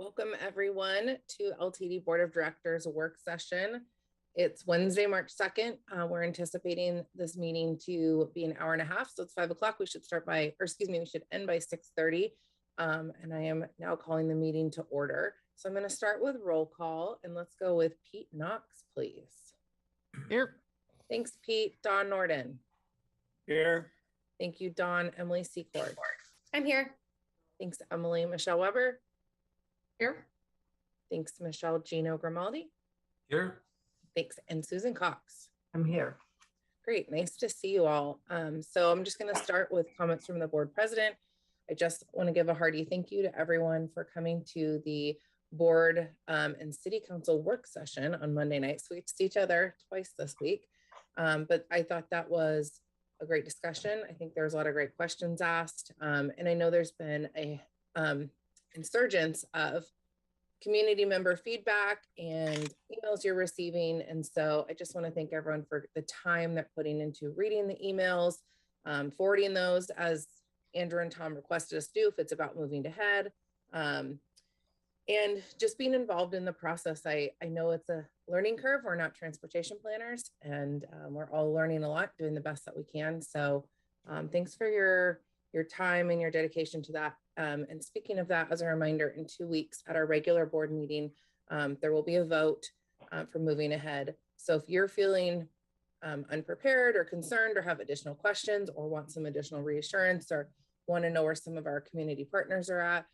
Welcome everyone to LTD Board of Directors work session. It's Wednesday, March 2nd. We're anticipating this meeting to be an hour and a half. So it's 5 o'clock. We should start by, or excuse me, we should end by 6:30. And I am now calling the meeting to order. So I'm going to start with roll call and let's go with Pete Knox, please. Here. Thanks, Pete. Don Norden. Here. Thank you, Don. Emily Secord. I'm here. Thanks, Emily. Michelle Weber. Here. Thanks, Michelle. Gino Grimaldi. Here. Thanks. And Susan Cox. I'm here. Great. Nice to see you all. So I'm just going to start with comments from the board president. I just want to give a hearty thank you to everyone for coming to the board and city council work session on Monday night. So we get to see each other twice this week. But I thought that was a great discussion. I think there's a lot of great questions asked. And I know there's been a insurgence of community member feedback and emails you're receiving. And so I just want to thank everyone for the time they're putting into reading the emails, forwarding those as Andrew and Tom requested us to do if it's about moving ahead, and just being involved in the process. I know it's a learning curve. We're not transportation planners, and we're all learning a lot, doing the best that we can. So thanks for your time and your dedication to that. And speaking of that, as a reminder, in 2 weeks at our regular board meeting, there will be a vote for moving ahead. So if you're feeling unprepared or concerned or have additional questions or want some additional reassurance or want to know where some of our community partners are at,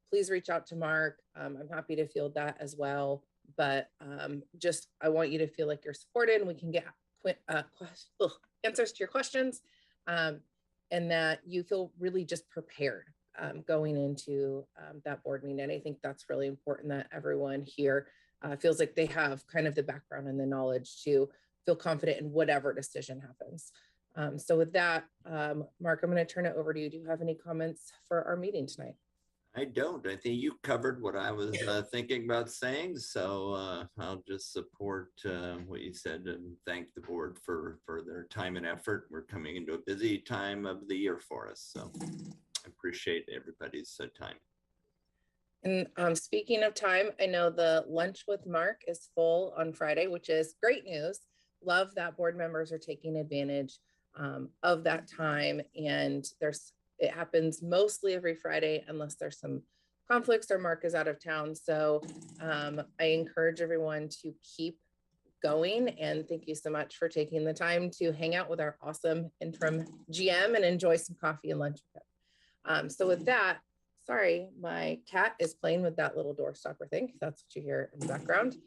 please reach out to Mark. I'm happy to field that as well. But just, I want you to feel like you're supported and we can get answers to your questions, and that you feel really just prepared going into that board meeting. And I think that's really important that everyone here feels like they have kind of the background and the knowledge to feel confident in whatever decision happens. So with that, Mark, I'm going to turn it over to you. Do you have any comments for our meeting tonight? I don't. I think you covered what I was thinking about saying. So I'll just support what you said and thank the board for their time and effort. We're coming into a busy time of the year for us. So I appreciate everybody's time. And speaking of time, I know the lunch with Mark is full on Friday, which is great news. Love that board members are taking advantage of that time. And it happens mostly every Friday unless there's some conflicts or Mark is out of town. So I encourage everyone to keep going. And thank you so much for taking the time to hang out with our awesome interim GM and enjoy some coffee and lunch with him. So with that, sorry, my cat is playing with that little door stopper thing. That's what you hear in the background.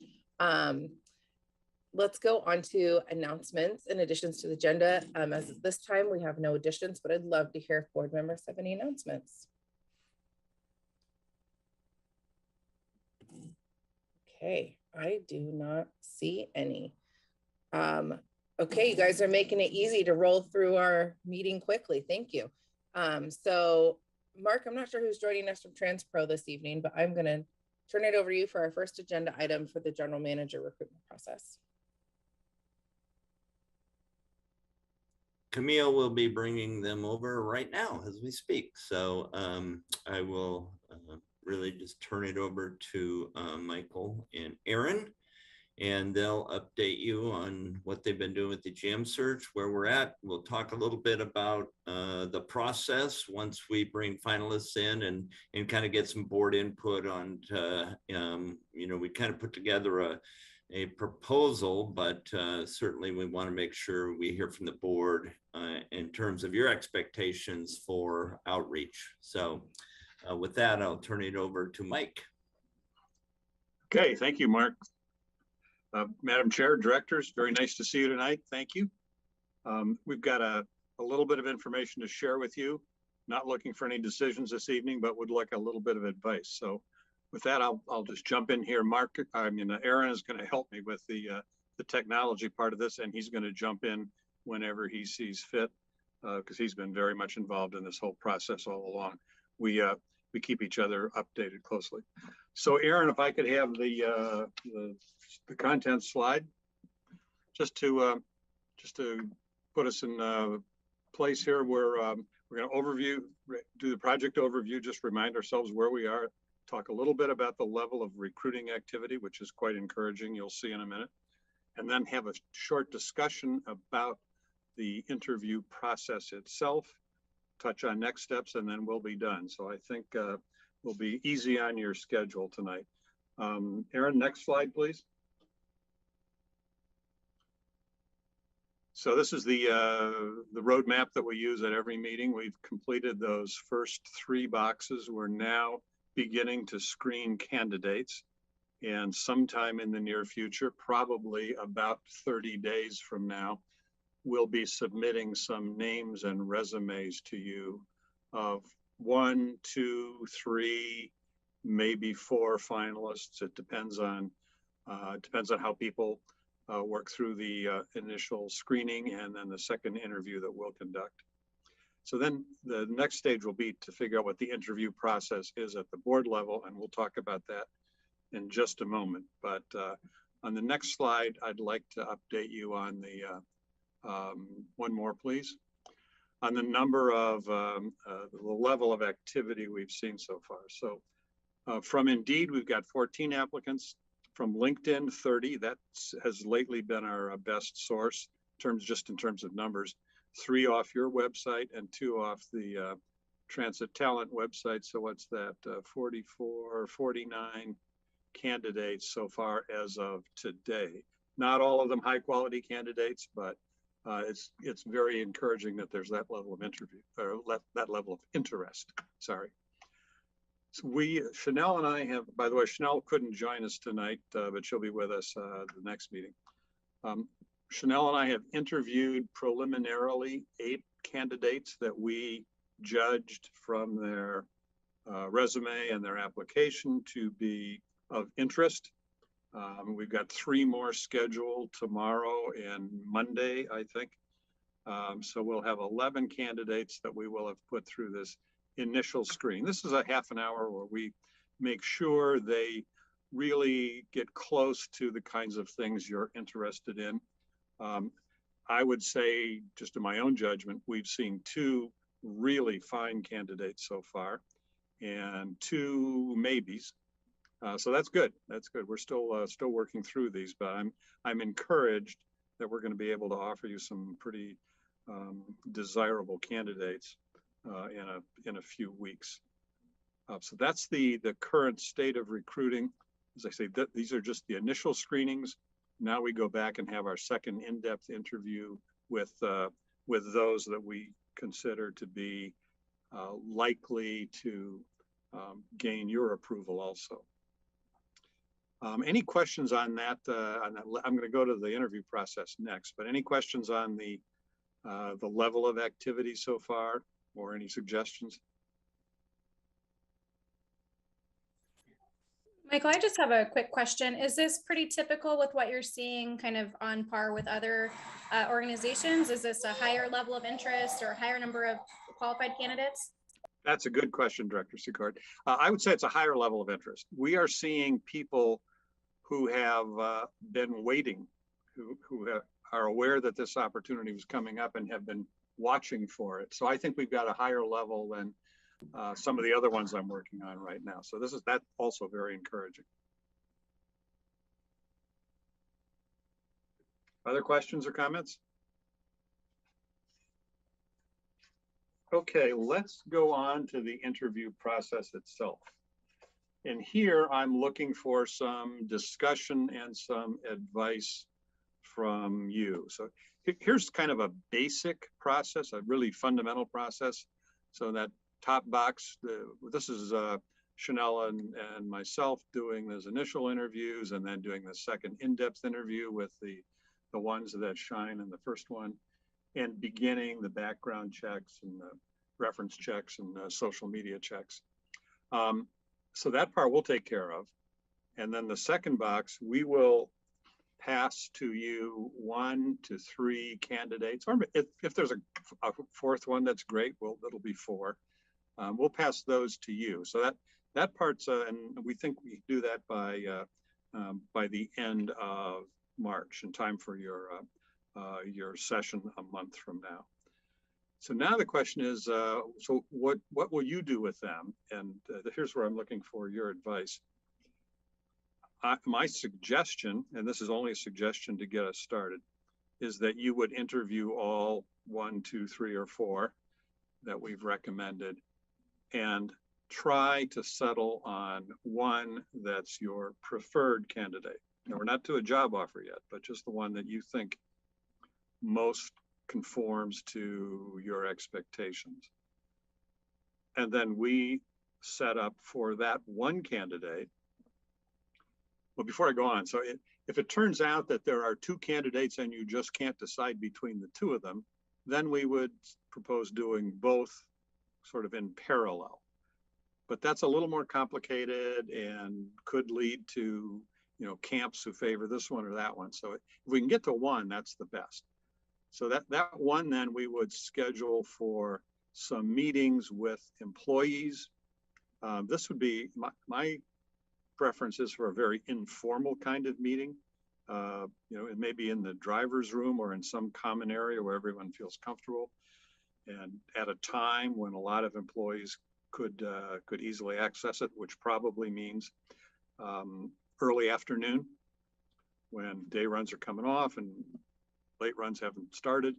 Let's go on to announcements and additions to the agenda. As of this time, we have no additions, but I'd love to hear if board members have any announcements. Okay, I do not see any. Okay, you guys are making it easy to roll through our meeting quickly. Thank you. So Mark, I'm not sure who's joining us from TransPro this evening, but I'm going to turn it over to you for our first agenda item for the general manager recruitment process. Camille will be bringing them over right now as we speak. So I will really just turn it over to Michael and Aaron, and they'll update you on what they've been doing with the GM search, where we're at. We'll talk a little bit about the process once we bring finalists in and kind of get some board input on, we kind of put together a proposal, but certainly we want to make sure we hear from the board in terms of your expectations for outreach. So with that, I'll turn it over to Mike. Okay, thank you, Mark. Madam Chair, directors, very nice to see you tonight. Thank you. We've got a little bit of information to share with you. Not looking for any decisions this evening, but would like a little bit of advice. So with that, I'll just jump in here. Aaron is going to help me with the technology part of this, and he's going to jump in whenever he sees fit, because he's been very much involved in this whole process all along. We keep each other updated closely. So Aaron, if I could have the content slide, just to put us in place here, where we're going to do the project overview, just remind ourselves where we are talk a little bit about the level of recruiting activity, which is quite encouraging, you'll see in a minute, and then have a short discussion about the interview process itself, touch on next steps, and then we'll be done. So I think we'll be easy on your schedule tonight. Aaron, next slide, please. So this is the roadmap that we use at every meeting. We've completed those first 3 boxes. We're now beginning to screen candidates, and sometime in the near future, probably about 30 days from now, we'll be submitting some names and resumes to you of 1, 2, 3, maybe 4 finalists. It depends on how people work through the initial screening and then the second interview that we'll conduct. So then the next stage will be to figure out what the interview process is at the board level, and we'll talk about that in just a moment. But on the next slide, I'd like to update you on the, one more please, on the number of, the level of activity we've seen so far. So from Indeed, we've got 14 applicants. From LinkedIn, 30. That has lately been our best source in terms of numbers. 3 off your website and 2 off the Transit Talent website. So what's that? 44, 49 candidates so far as of today. Not all of them high quality candidates, but it's very encouraging that there's that level of interview, or that level of interest. Sorry. So Chanel and I have, by the way, Chanel couldn't join us tonight, but she'll be with us the next meeting. Chanel and I have interviewed preliminarily 8 candidates that we judged from their resume and their application to be of interest. We've got 3 more scheduled tomorrow and Monday, I think. So we'll have 11 candidates that we will have put through this initial screen. This is a half an hour where we make sure they really get close to the kinds of things you're interested in. I would say, just in my own judgment, we've seen 2 really fine candidates so far and 2 maybes. So that's good. That's good. We're still working through these, but I'm encouraged that we're going to be able to offer you some pretty desirable candidates in a few weeks. So that's the current state of recruiting. As I say, these are just the initial screenings. Now we go back and have our second in-depth interview with those that we consider to be likely to gain your approval also. Any questions on that? I'm going to go to the interview process next, but any questions on the level of activity so far, or any suggestions? Michael, I just have a quick question. Is this pretty typical with what you're seeing, kind of on par with other organizations? Is this a higher level of interest or a higher number of qualified candidates? That's a good question, Director Sicard. I would say it's a higher level of interest. We are seeing people who have been waiting, who are aware that this opportunity was coming up and have been watching for it. So I think we've got a higher level than some of the other ones I'm working on right now. So that's also very encouraging. Other questions or comments? Okay, let's go on to the interview process itself. And here I'm looking for some discussion and some advice from you. So here's kind of a basic process, a really fundamental process. So that top box, this is Chanel and myself doing those initial interviews and then doing the second in-depth interview with the ones that shine in the first one, and beginning the background checks and the reference checks and social media checks. So that part we'll take care of. And then the second box, we will pass to you 1 to 3 candidates, or if there's a fourth one, that's great. Well, it'll be 4. We'll pass those to you. So that part's, and we think we do that by the end of March, in time for your session a month from now. So now the question is, so what will you do with them? And here's where I'm looking for your advice. My suggestion, and this is only a suggestion to get us started, is that you would interview all 1, 2, 3, or 4 that we've recommended and try to settle on one that's your preferred candidate. Now, we're not to a job offer yet, but just the one that you think most conforms to your expectations. And then we set up for that one candidate. Well, before I go on, so if it turns out that there are 2 candidates and you just can't decide between the 2 of them, then we would propose doing both sort of in parallel. But that's a little more complicated and could lead to, you know, camps who favor this one or that one. So if we can get to one, that's the best. So that one, then we would schedule for some meetings with employees. This would be my preference is for a very informal kind of meeting. You know, it may be in the driver's room or in some common area where everyone feels comfortable, and at a time when a lot of employees could easily access it, which probably means early afternoon when day runs are coming off and late runs haven't started,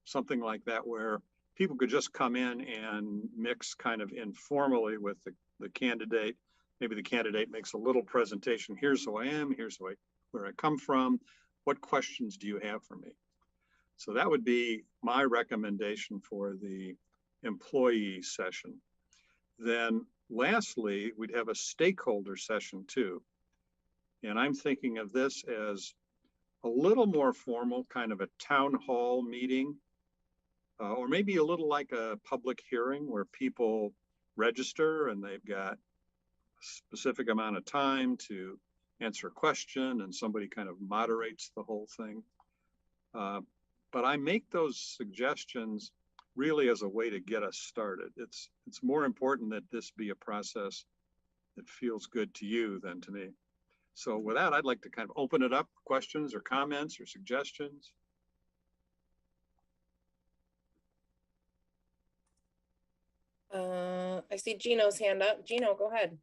something like that, where people could just come in and mix kind of informally with the candidate. Maybe the candidate makes a little presentation. Here's who I am, here's where I come from. What questions do you have for me? So that would be my recommendation for the employee session. Then lastly, we'd have a stakeholder session too. And I'm thinking of this as a little more formal, kind of a town hall meeting, or maybe a little like a public hearing where people register and they've got a specific amount of time to answer a question and somebody kind of moderates the whole thing. But I make those suggestions really as a way to get us started. It's more important that this be a process that feels good to you than to me. So with that, I'd like to kind of open it up, questions or comments or suggestions. I see Gino's hand up. Gino, go ahead.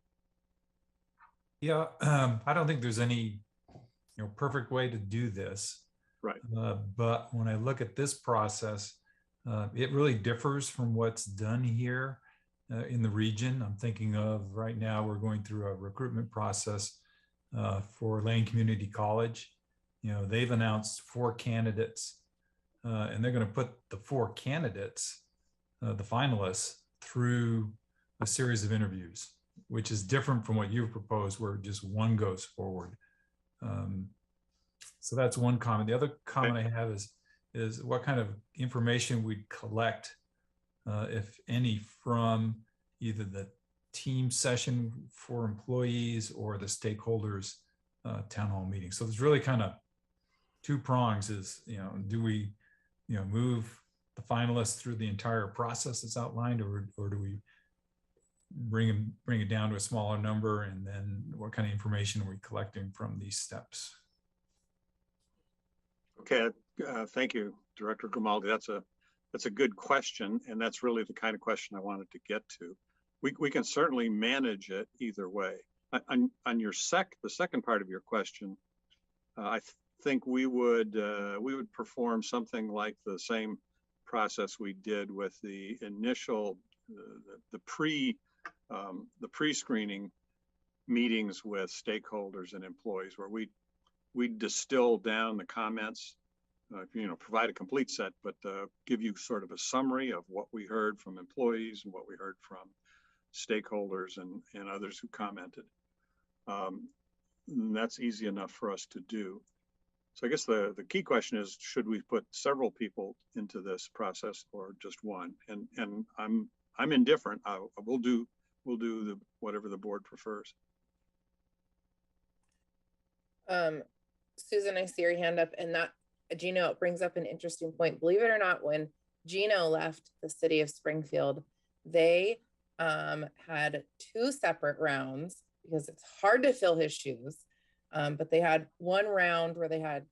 Yeah, I don't think there's any perfect way to do this. Right. But when I look at this process, it really differs from what's done here in the region. I'm thinking of right now, we're going through a recruitment process for Lane Community College. They've announced 4 candidates, and they're going to put the 4 candidates, the finalists, through a series of interviews, which is different from what you've proposed, where just one goes forward. So that's one comment. The other comment I have is what kind of information we'd collect, if any, from either the team session for employees or the stakeholders town hall meeting. So there's really kind of 2 prongs. Is do we move the finalists through the entire process that's outlined, or do we bring it down to a smaller number, and then what kind of information are we collecting from these steps? Okay, thank you, Director Grimaldi. That's a good question, and that's really the kind of question I wanted to get to. We can certainly manage it either way. On your the second part of your question, I think we would perform something like the same process we did with the initial the pre-screening meetings with stakeholders and employees, where we distill down the comments, provide a complete set, but give you sort of a summary of what we heard from employees and what we heard from stakeholders and others who commented. And that's easy enough for us to do. So I guess the key question is, should we put several people into this process or just one? And I'm indifferent. We'll do whatever the board prefers. Susan, I see your hand up, and that, Gino, it brings up an interesting point. Believe it or not, when Gino left the city of Springfield, they had 2 separate rounds because it's hard to fill his shoes. But they had one round where they had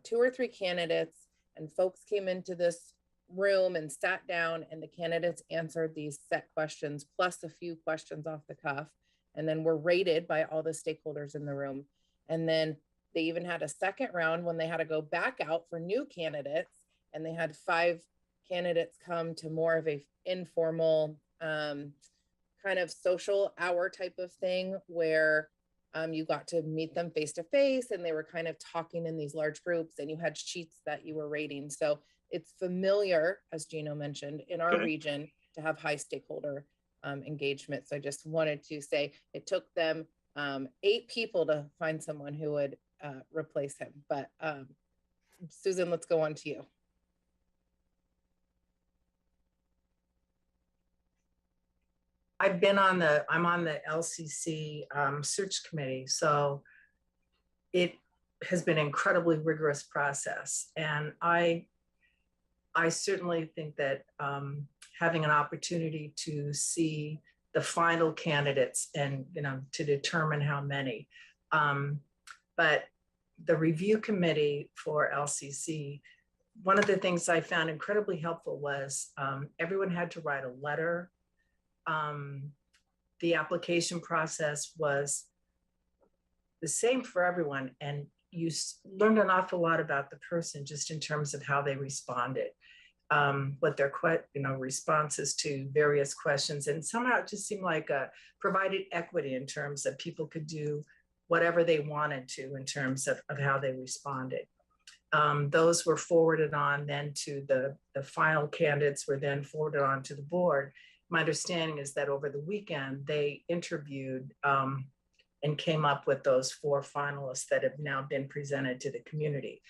2 or 3 candidates, and folks came into this room and sat down, and the candidates answered these set questions plus a few questions off the cuff, and then were rated by all the stakeholders in the room. And then they even had a second round when they had to go back out for new candidates, and they had 5 candidates come to more of a informal kind of social hour type of thing where you got to meet them face to face, and they were kind of talking in these large groups, and you had sheets that you were rating. So it's familiar, as Gino mentioned, in our region to have high stakeholder engagement. So I just wanted to say it took them 8 people to find someone who would replace him. But Susan, let's go on to you. I'm on the LCC search committee. So it has been an incredibly rigorous process. And I certainly think that having an opportunity to see the final candidates and, to determine how many, but the review committee for LCC, one of the things I found incredibly helpful was everyone had to write a letter. The application process was the same for everyone, and you learned an awful lot about the person just in terms of how they responded, what their responses to various questions, and somehow it just seemed like provided equity in terms of people could do whatever they wanted to in terms of how they responded. Those were forwarded on then to the final candidates were then forwarded on to the board. My understanding is that over the weekend, they interviewed and came up with those 4 finalists that have now been presented to the community.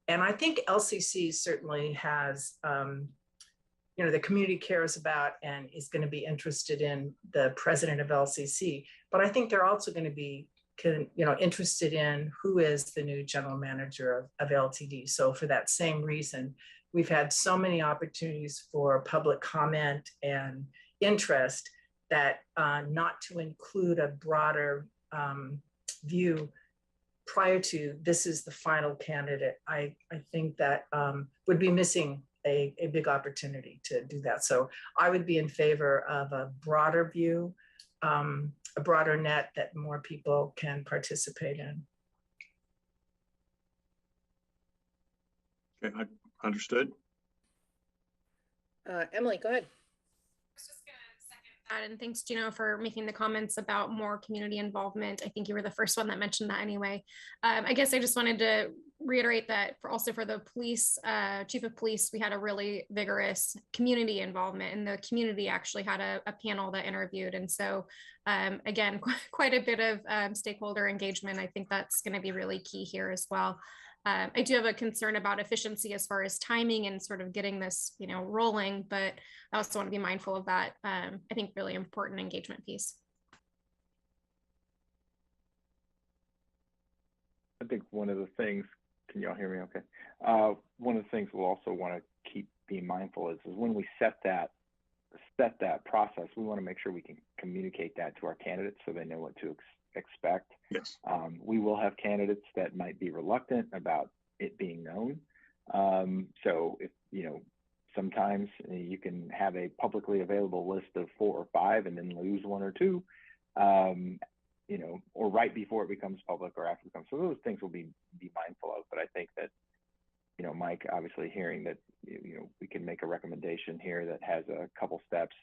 And I think LCC certainly has, the community cares about and is going to be interested in the president of LCC, but I think they're also going to be interested in who is the new general manager of LTD. So for that same reason, we've had so many opportunities for public comment and interest that not to include a broader view prior to this is the final candidate, I think that would be missing a big opportunity to do that. So I would be in favor of a broader view, a broader net that more people can participate in. Okay, I understood. Emily, go ahead. I was just going to second that, and thanks, Gino, for making the comments about more community involvement. I think you were the first one that mentioned that anyway. I guess I just wanted to reiterate that for the police, chief of police, we had a really vigorous community involvement, and the community actually had a panel that interviewed. And so again, quite a bit of stakeholder engagement. I think that's going to be really key here as well. I do have a concern about efficiency as far as timing and sort of getting this, rolling, but I also want to be mindful of that. I think really important engagement piece. I think one of the things, can y'all hear me okay? One of the things we'll also want to keep being mindful is when we set that process, we want to make sure we can communicate that to our candidates so they know what to expect. Yes. We will have candidates that might be reluctant about it being known. So if, sometimes you can have a publicly available list of 4 or 5 and then lose 1 or 2, or right before it becomes public or after it becomes. So those things we'll be mindful of. But I think that, Mike, obviously hearing that, we can make a recommendation here that has a couple steps,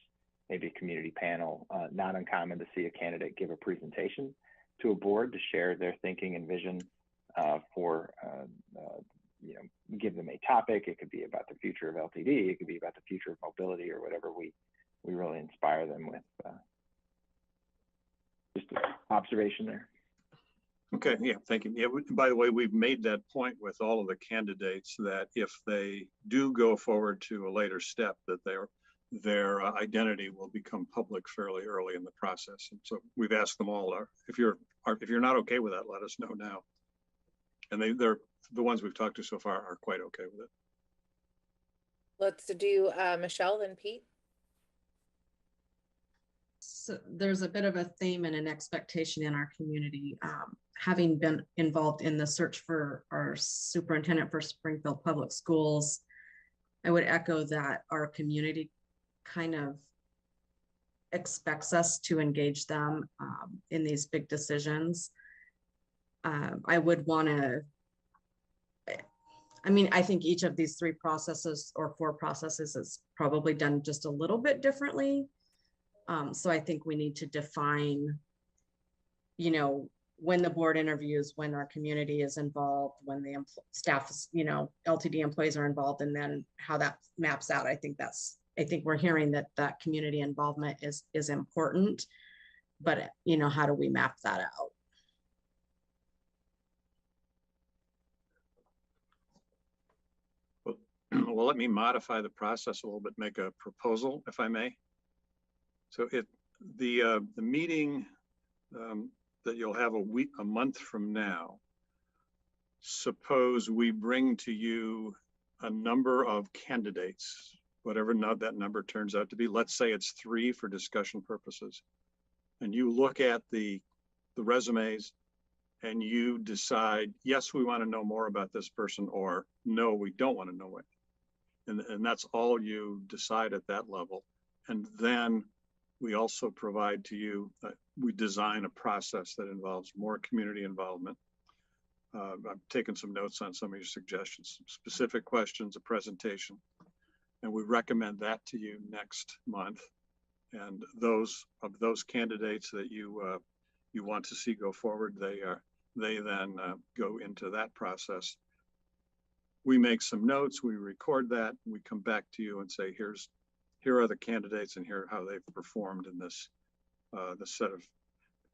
maybe a community panel, not uncommon to see a candidate give a presentation to a board to share their thinking and vision give them a topic. It could be about the future of LTD. It could be about the future of mobility or whatever we really inspire them with. Just an observation there. Okay, yeah, thank you. Yeah, by the way, we've made that point with all of the candidates that if they do go forward to a later step, that their identity will become public fairly early in the process. And so we've asked them all, if you're not okay with that, let us know now. And they're the ones we've talked to so far are quite okay with it. Let's do Michelle, then Pete. So there's a bit of a theme and an expectation in our community. Having been involved in the search for our superintendent for Springfield Public Schools, I would echo that our community kind of expects us to engage them in these big decisions. I would want to, I mean, I think each of these 3 processes or 4 processes is probably done just a little bit differently. So I think we need to define, you know, when the board interviews, when our community is involved, when the staff, you know, LTD employees are involved, and then how that maps out. I think we're hearing that community involvement is important, but you know, how do we map that out? Well, let me modify the process a little bit, make a proposal, if I may. So the meeting that you'll have a month from now, suppose we bring to you a number of candidates, whatever that number turns out to be. Let's say it's 3 for discussion purposes. And you look at the resumes and you decide, yes, we want to know more about this person, or no, we don't want to know it. And that's all you decide at that level. And then we also provide to you, we design a process that involves more community involvement. I've taken some notes on some of your suggestions, some specific questions, a presentation, and we recommend that to you next month. And those candidates that you want to see go forward, they then go into that process. We make some notes, we record that, we come back to you and say, here are the candidates and here how they've performed in this set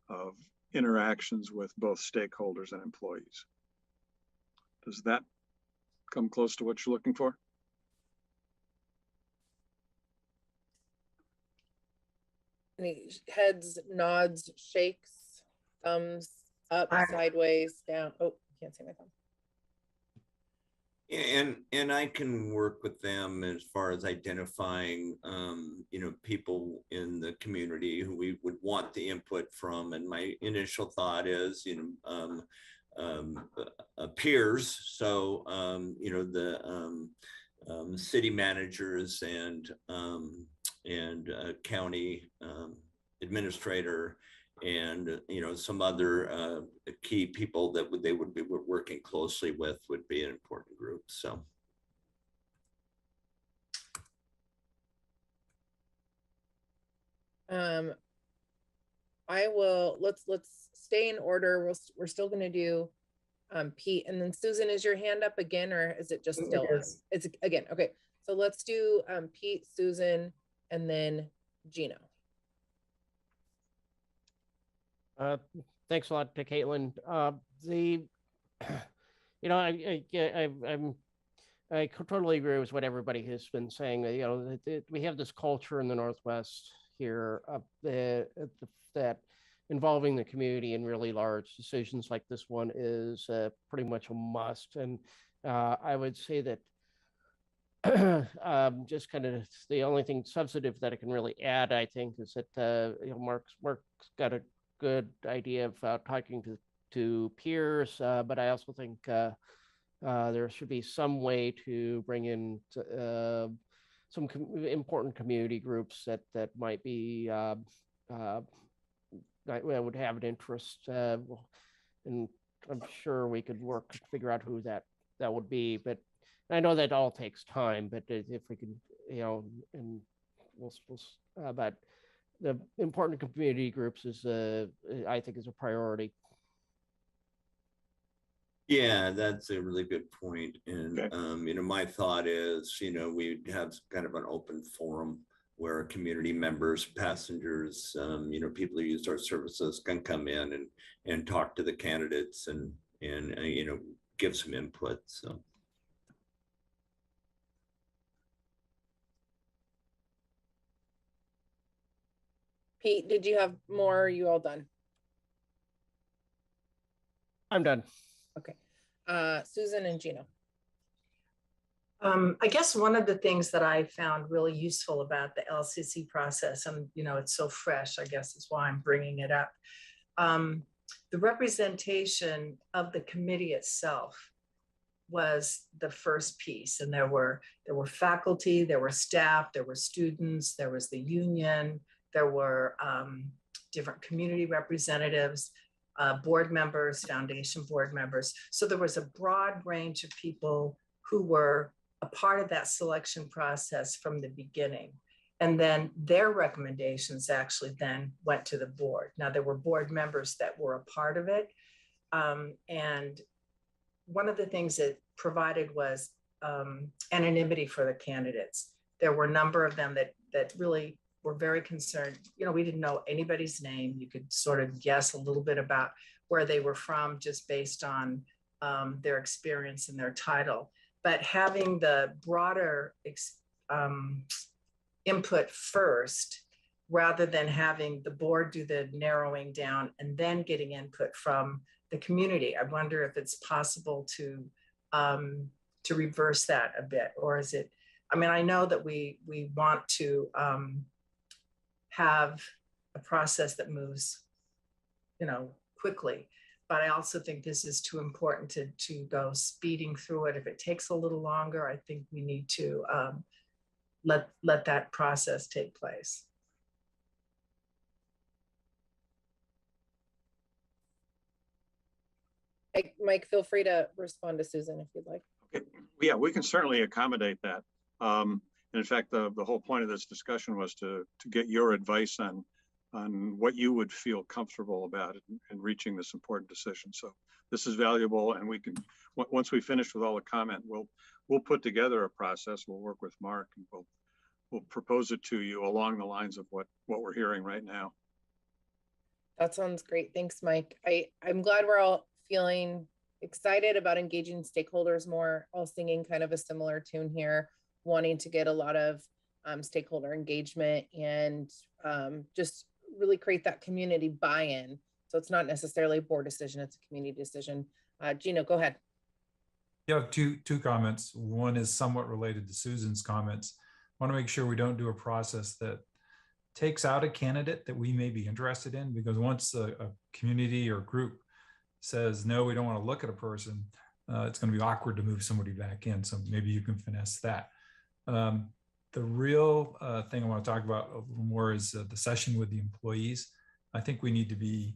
of interactions with both stakeholders and employees. Does that come close to what you're looking for? Any heads, nods, shakes, thumbs up, sideways, down? Oh, can't see my thumb. And I can work with them as far as identifying, you know, people in the community who we would want the input from. And my initial thought is, you know, peers. So, you know, the city managers and county administrator, and you know, some other key people that they would be working closely with would be an important group. So I will, let's stay in order. We're still going to do Pete, and then Susan, is your hand up again, or is it just still on? It's again. Okay, so let's do Pete, Susan, and then Gino. Thanks a lot to Caitlin. You know, I totally agree with what everybody has been saying. You know, we have this culture in the Northwest here that involving the community in really large decisions like this one is pretty much a must. And I would say that just kind of the only thing substantive that I can really add, I think, is that you know, Mark's got a good idea of talking to peers, but I also think there should be some way to bring in some important community groups that might be would have an interest, and I'm sure we could work to figure out who that would be. But I know that all takes time, but if we can, you know, and we'll but the important community groups is I think is a priority. yeah, that's a really good point. And you know, my thought is, you know, we'd have kind of an open forum where community members, passengers, you know, people who use our services can come in and talk to the candidates and you know, give some input. So Pete, did you have more? Or are you all done? I'm done. Okay. Susan and Gino. I guess one of the things that I found really useful about the LCC process, and you know, it's so fresh, I guess is why I'm bringing it up. The representation of the committee itself was the first piece. And there were faculty, there were staff, there were students, there was the union, there were different community representatives, board members, foundation board members. So there was a broad range of people who were a part of that selection process from the beginning. And then their recommendations actually then went to the board. Now there were board members that were a part of it. And one of the things it provided was anonymity for the candidates. There were a number of them that really were very concerned. You know, we didn't know anybody's name. You could sort of guess a little bit about where they were from just based on their experience and their title. But having the broader input first, rather than having the board do the narrowing down and then getting input from the community. I wonder if it's possible to reverse that a bit, or is it, I mean, I know that we want to have a process that moves, you know, quickly, but I also think this is too important to go speeding through it. If it takes a little longer, I think we need to let that process take place. Mike, feel free to respond to Susan if you'd like. Okay. Yeah, we can certainly accommodate that. And in fact, the whole point of this discussion was to get your advice on what you would feel comfortable about in reaching this important decision. So this is valuable, and we can, once we finish with all the comment, we'll put together a process. We'll work with Mark, and we'll propose it to you along the lines of what we're hearing right now. That sounds great. Thanks, Mike. I'm glad we're all feeling excited about engaging stakeholders more, all singing kind of a similar tune here, wanting to get a lot of stakeholder engagement and just really create that community buy-in. So it's not necessarily a board decision, it's a community decision. Gino, go ahead. Yeah, two comments. One is somewhat related to Susan's comments. I want to make sure we don't do a process that takes out a candidate that we may be interested in, because once a community or group says, no, we don't want to look at a person, it's going to be awkward to move somebody back in. So maybe you can finesse that. The real thing I want to talk about a little more is the session with the employees. I think we need to be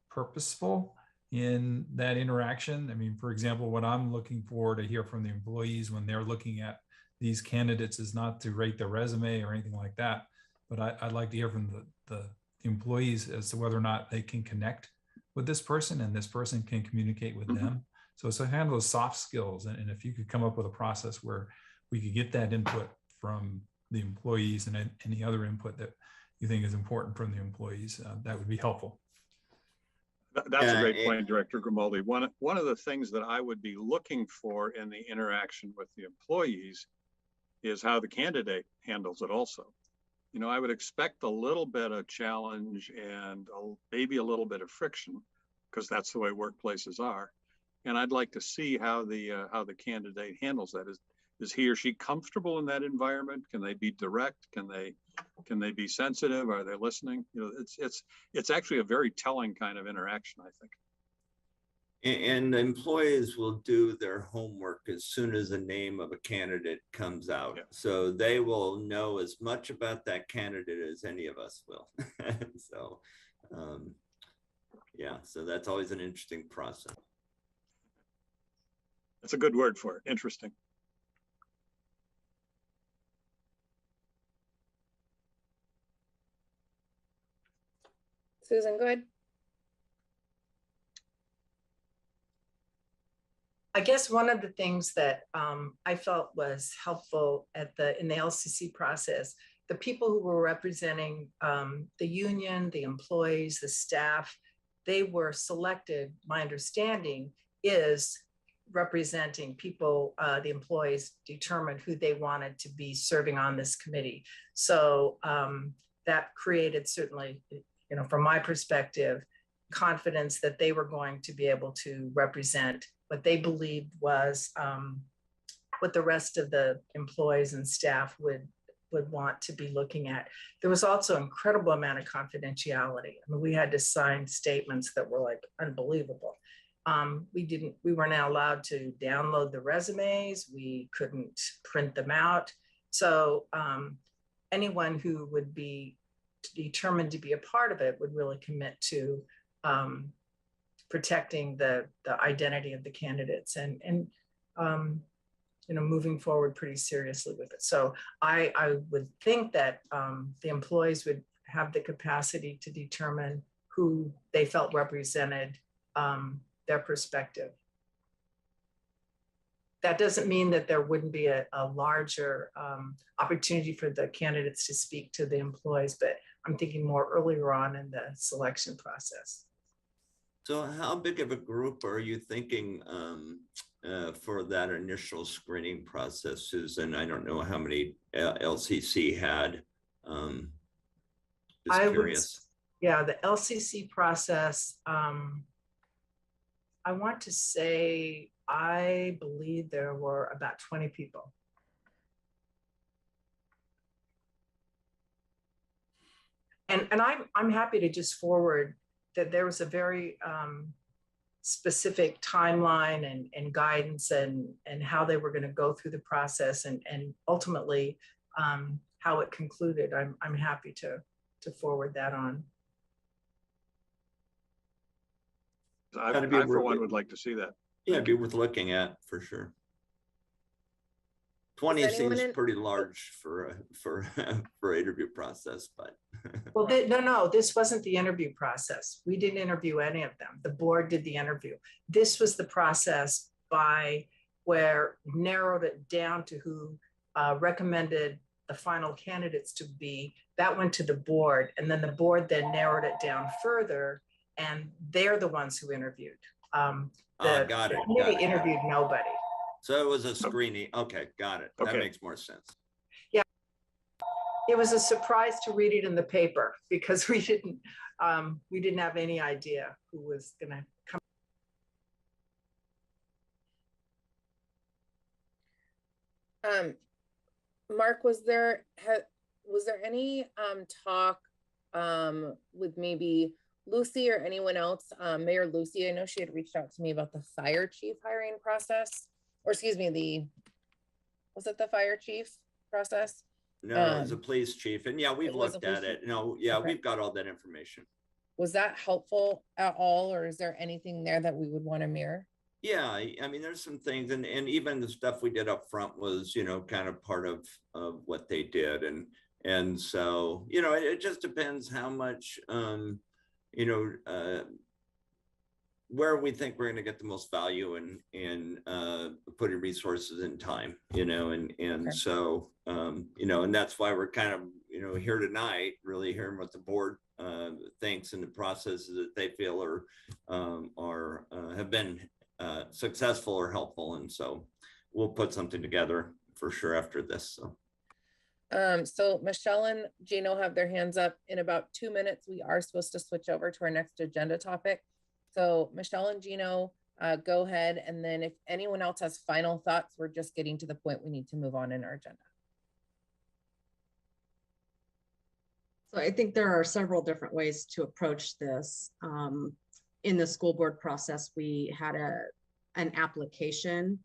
purposeful in that interaction. I mean, for example, what I'm looking for to hear from the employees when they're looking at these candidates is not to rate their resume or anything like that, but I'd like to hear from the employees as to whether or not they can connect with this person and this person can communicate with them. So it's kind of those soft skills. And if you could come up with a process where we could get that input from the employees and any other input that you think is important from the employees, that would be helpful. That's a great point, Director Grimaldi. One of the things that I would be looking for in the interaction with the employees is how the candidate handles it also. You know, I would expect a little bit of challenge and maybe a little bit of friction, because that's the way workplaces are. And I'd like to see how the candidate handles that. Is he or she comfortable in that environment? Can they be direct? Can they be sensitive? Are they listening? You know, it's actually a very telling kind of interaction, I think. And employees will do their homework as soon as the name of a candidate comes out. Yeah. So they will know as much about that candidate as any of us will. So, yeah, so that's always an interesting process. That's a good word for it, interesting. Susan, go ahead. I guess one of the things that I felt was helpful in the LCC process, the people who were representing the union, the employees, the staff, they were selected, my understanding is representing people, the employees determined who they wanted to be serving on this committee. So that created certainly, you know, from my perspective, confidence that they were going to be able to represent what they believed was what the rest of the employees and staff would want to be looking at. There was also an incredible amount of confidentiality. I mean, we had to sign statements that were like unbelievable. we weren't allowed to download the resumes. We couldn't print them out. So anyone who would be determined to be a part of it would really commit to protecting the identity of the candidates and moving forward pretty seriously with it. So I would think that the employees would have the capacity to determine who they felt represented their perspective. That doesn't mean that there wouldn't be a larger opportunity for the candidates to speak to the employees, but I'm thinking more earlier on in the selection process. So how big of a group are you thinking for that initial screening process, Susan? I don't know how many LCC had. Just curious. Yeah, the LCC process, I want to say, I believe there were about 20 people. And I'm happy to just forward that there was a very specific timeline and guidance and how they were going to go through the process and ultimately how it concluded. I'm happy to forward that on. I for one would like to see that. Yeah, it'd be worth looking at for sure. 20 seems pretty large for an interview process, but. Well, no, this wasn't the interview process. We didn't interview any of them. The board did the interview. This was the process by where narrowed it down to who recommended the final candidates to be. That went to the board, and then the board then narrowed it down further, and they're the ones who interviewed. Got it. Committee interviewed nobody. So it was a screening. Okay, got it. Okay. That makes more sense. Yeah, it was a surprise to read it in the paper because we didn't have any idea who was going to come. Mark, was there any talk with maybe Lucy or anyone else, Mayor Lucy? I know she had reached out to me about the fire chief hiring process, or excuse me, was it the fire chief process? No, it was a police chief, and yeah, we've looked at it. No, yeah, okay. We've got all that information. Was that helpful at all, or is there anything there that we would want to mirror? Yeah, I mean, there's some things, and even the stuff we did up front was, kind of part of what they did, and so, it just depends how much, where we think we're going to get the most value in putting resources and time, and okay. So, and that's why we're kind of, here tonight, really hearing what the board thinks and the processes that they feel are have been successful or helpful. And so we'll put something together for sure after this. So Michelle and Gino have their hands up. In about 2 minutes, we are supposed to switch over to our next agenda topic. So Michelle and Gino, go ahead. And then if anyone else has final thoughts, we're just getting to the point we need to move on in our agenda. So I think there are several different ways to approach this. In the school board process, we had an application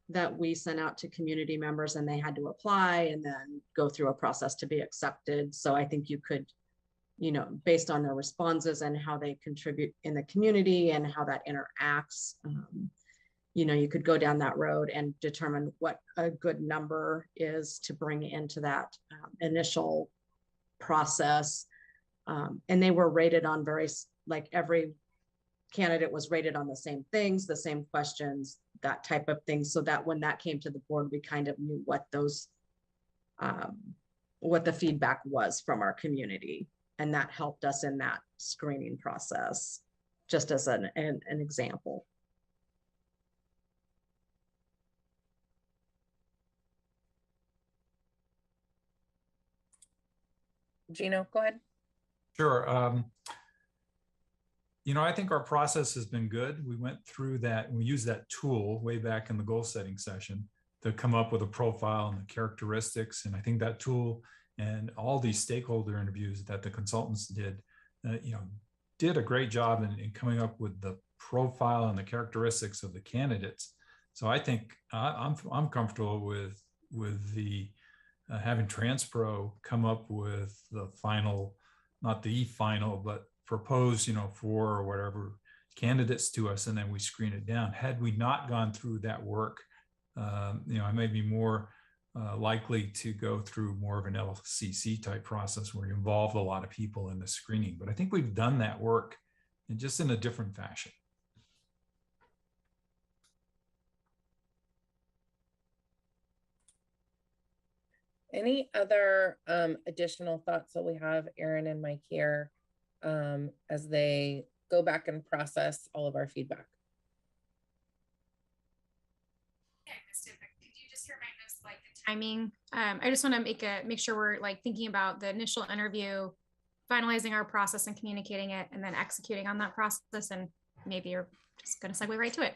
that we sent out to community members, and they had to apply and then go through a process to be accepted. So I think you could, based on their responses and how they contribute in the community and how that interacts, you could go down that road and determine what a good number is to bring into that initial process. And they were rated on every candidate was rated on the same things, the same questions, that type of thing, so that when that came to the board, we kind of knew what the feedback was from our community, and that helped us in that screening process, just as an example. Gino, go ahead. Sure. I think our process has been good. We went through that, we used that tool way back in the goal setting session to come up with a profile and the characteristics. And I think that tool and all these stakeholder interviews that the consultants did, did a great job in coming up with the profile and the characteristics of the candidates. So I think I'm comfortable with the having Transpro come up with the final, not the final, but propose, 4 or whatever candidates to us, and then we screen it down. Had we not gone through that work, I may be more likely to go through more of an LCC type process where you involve a lot of people in the screening. But I think we've done that work and just in a different fashion. Any other additional thoughts that we have, Aaron and Mike here, as they go back and process all of our feedback? Yeah, Kristen, could you just remind us like the timing? I just want to make sure we're like thinking about the initial interview, finalizing our process and communicating it, and then executing on that process. And maybe you're just going to segue right to it.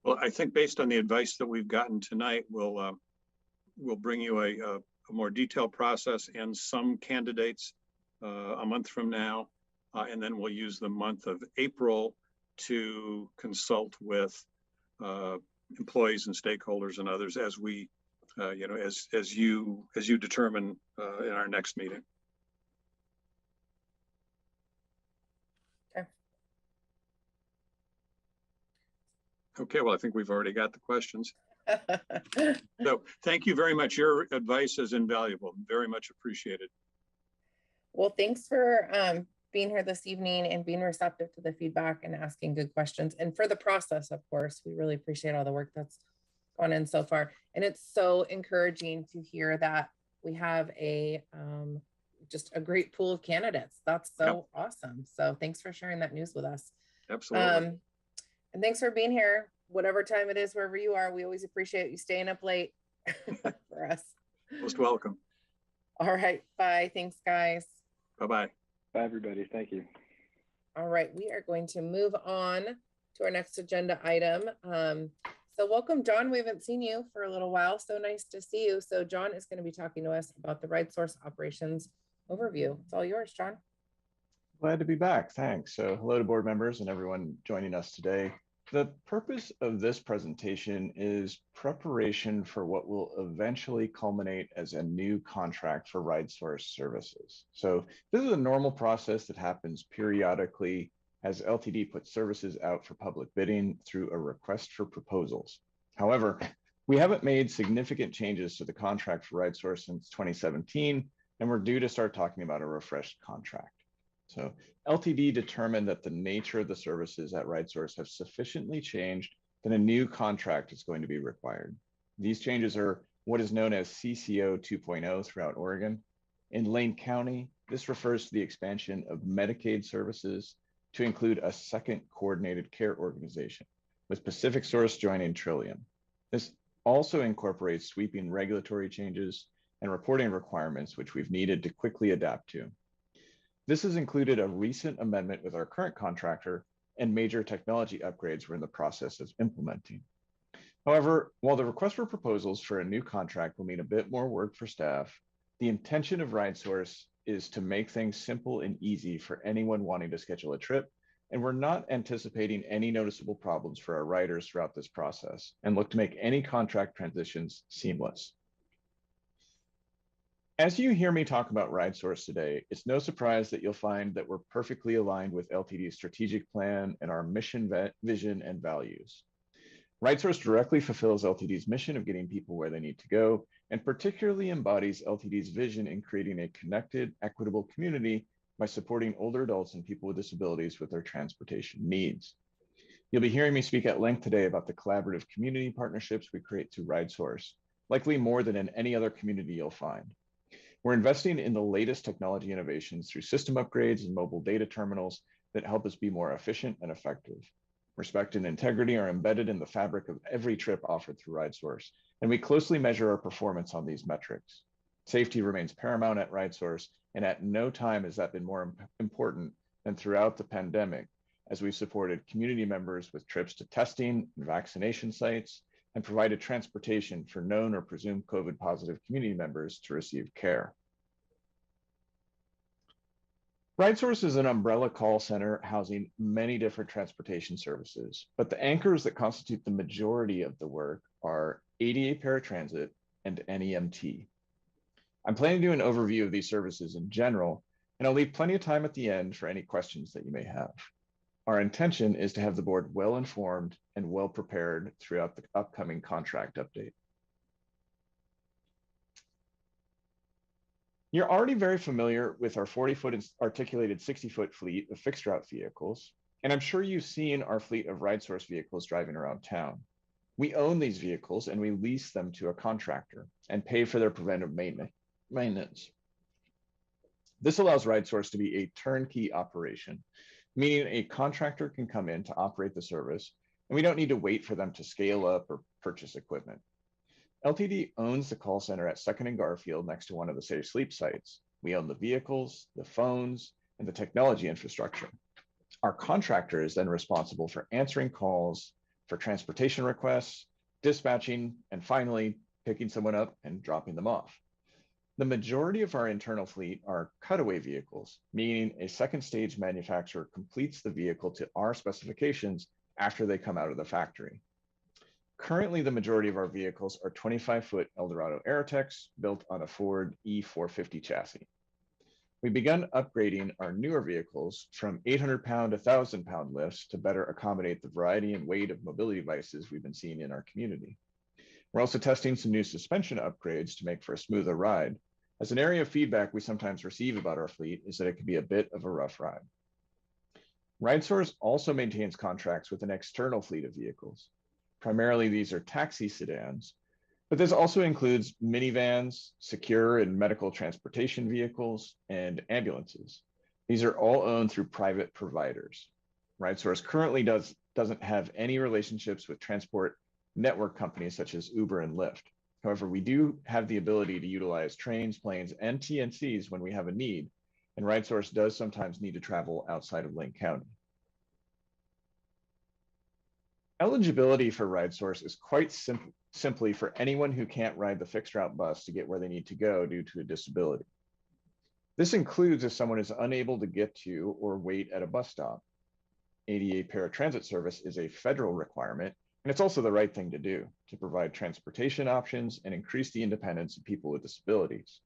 Well, I think based on the advice that we've gotten tonight, we'll bring you a more detailed process and some candidates a month from now, and then we'll use the month of April to consult with employees and stakeholders and others as we, as you determine in our next meeting. Okay, well, I think we've already got the questions. So thank you very much. Your advice is invaluable. Very much appreciated. Well, thanks for being here this evening and being receptive to the feedback and asking good questions. And for the process, of course, we really appreciate all the work that's gone in so far. And it's so encouraging to hear that we have just a great pool of candidates. That's so awesome. So thanks for sharing that news with us. Absolutely. And thanks for being here, whatever time it is, wherever you are. We always appreciate you staying up late for us. Most welcome. All right. Bye. Thanks, guys. Bye-bye. Bye, everybody. Thank you. All right. We are going to move on to our next agenda item. So welcome, John. We haven't seen you for a little while. So nice to see you. So John is going to be talking to us about the RideSource operations overview. It's all yours, John. Glad to be back. Thanks. So hello to board members and everyone joining us today. The purpose of this presentation is preparation for what will eventually culminate as a new contract for RideSource services. So this is a normal process that happens periodically as LTD puts services out for public bidding through a request for proposals. However, we haven't made significant changes to the contract for RideSource since 2017, and we're due to start talking about a refreshed contract. So LTD determined that the nature of the services at RideSource have sufficiently changed that a new contract is going to be required. These changes are what is known as CCO 2.0 throughout Oregon. In Lane County, this refers to the expansion of Medicaid services to include a second coordinated care organization, with Pacific Source joining Trillium. This also incorporates sweeping regulatory changes and reporting requirements, which we've needed to quickly adapt to. This has included a recent amendment with our current contractor, and major technology upgrades we're in the process of implementing. However, while the request for proposals for a new contract will mean a bit more work for staff, the intention of RideSource is to make things simple and easy for anyone wanting to schedule a trip, and we're not anticipating any noticeable problems for our riders throughout this process, and look to make any contract transitions seamless. As you hear me talk about RideSource today, it's no surprise that you'll find that we're perfectly aligned with LTD's strategic plan and our mission, vision, and values. RideSource directly fulfills LTD's mission of getting people where they need to go, and particularly embodies LTD's vision in creating a connected, equitable community by supporting older adults and people with disabilities with their transportation needs. You'll be hearing me speak at length today about the collaborative community partnerships we create through RideSource, likely more than in any other community you'll find. We're investing in the latest technology innovations through system upgrades and mobile data terminals that help us be more efficient and effective. Respect and integrity are embedded in the fabric of every trip offered through RideSource, and we closely measure our performance on these metrics. Safety remains paramount at RideSource, and at no time has that been more important than throughout the pandemic, as we've supported community members with trips to testing and vaccination sites, and provided transportation for known or presumed COVID-positive community members to receive care. RideSource is an umbrella call center housing many different transportation services, but the anchors that constitute the majority of the work are ADA Paratransit and NEMT. I'm planning to do an overview of these services in general, and I'll leave plenty of time at the end for any questions that you may have. Our intention is to have the board well informed and well prepared throughout the upcoming contract update. You're already very familiar with our 40-foot articulated 60-foot fleet of fixed route vehicles, and I'm sure you've seen our fleet of RideSource vehicles driving around town. We own these vehicles and we lease them to a contractor and pay for their preventive maintenance. This allows RideSource to be a turnkey operation, meaning a contractor can come in to operate the service, and we don't need to wait for them to scale up or purchase equipment. LTD owns the call center at 2nd and Garfield next to one of the Safe Sleep sites. We own the vehicles, the phones, and the technology infrastructure. Our contractor is then responsible for answering calls, for transportation requests, dispatching, and finally, picking someone up and dropping them off. The majority of our internal fleet are cutaway vehicles, meaning a second stage manufacturer completes the vehicle to our specifications after they come out of the factory. Currently, the majority of our vehicles are 25-foot Eldorado Aerotex built on a Ford E450 chassis. We've begun upgrading our newer vehicles from 800-pound to 1,000-pound lifts to better accommodate the variety and weight of mobility devices we've been seeing in our community. We're also testing some new suspension upgrades to make for a smoother ride, as an area of feedback we sometimes receive about our fleet is that it can be a bit of a rough ride. RideSource also maintains contracts with an external fleet of vehicles. Primarily, these are taxi sedans, but this also includes minivans, secure and medical transportation vehicles, and ambulances. These are all owned through private providers. RideSource currently doesn't have any relationships with transport network companies such as Uber and Lyft. However, we do have the ability to utilize trains, planes, and TNCs when we have a need, and RideSource does sometimes need to travel outside of Lake County. Eligibility for RideSource is quite simply for anyone who can't ride the fixed route bus to get where they need to go due to a disability. This includes if someone is unable to get to or wait at a bus stop. ADA Paratransit Service is a federal requirement, and it's also the right thing to do to provide transportation options and increase the independence of people with disabilities.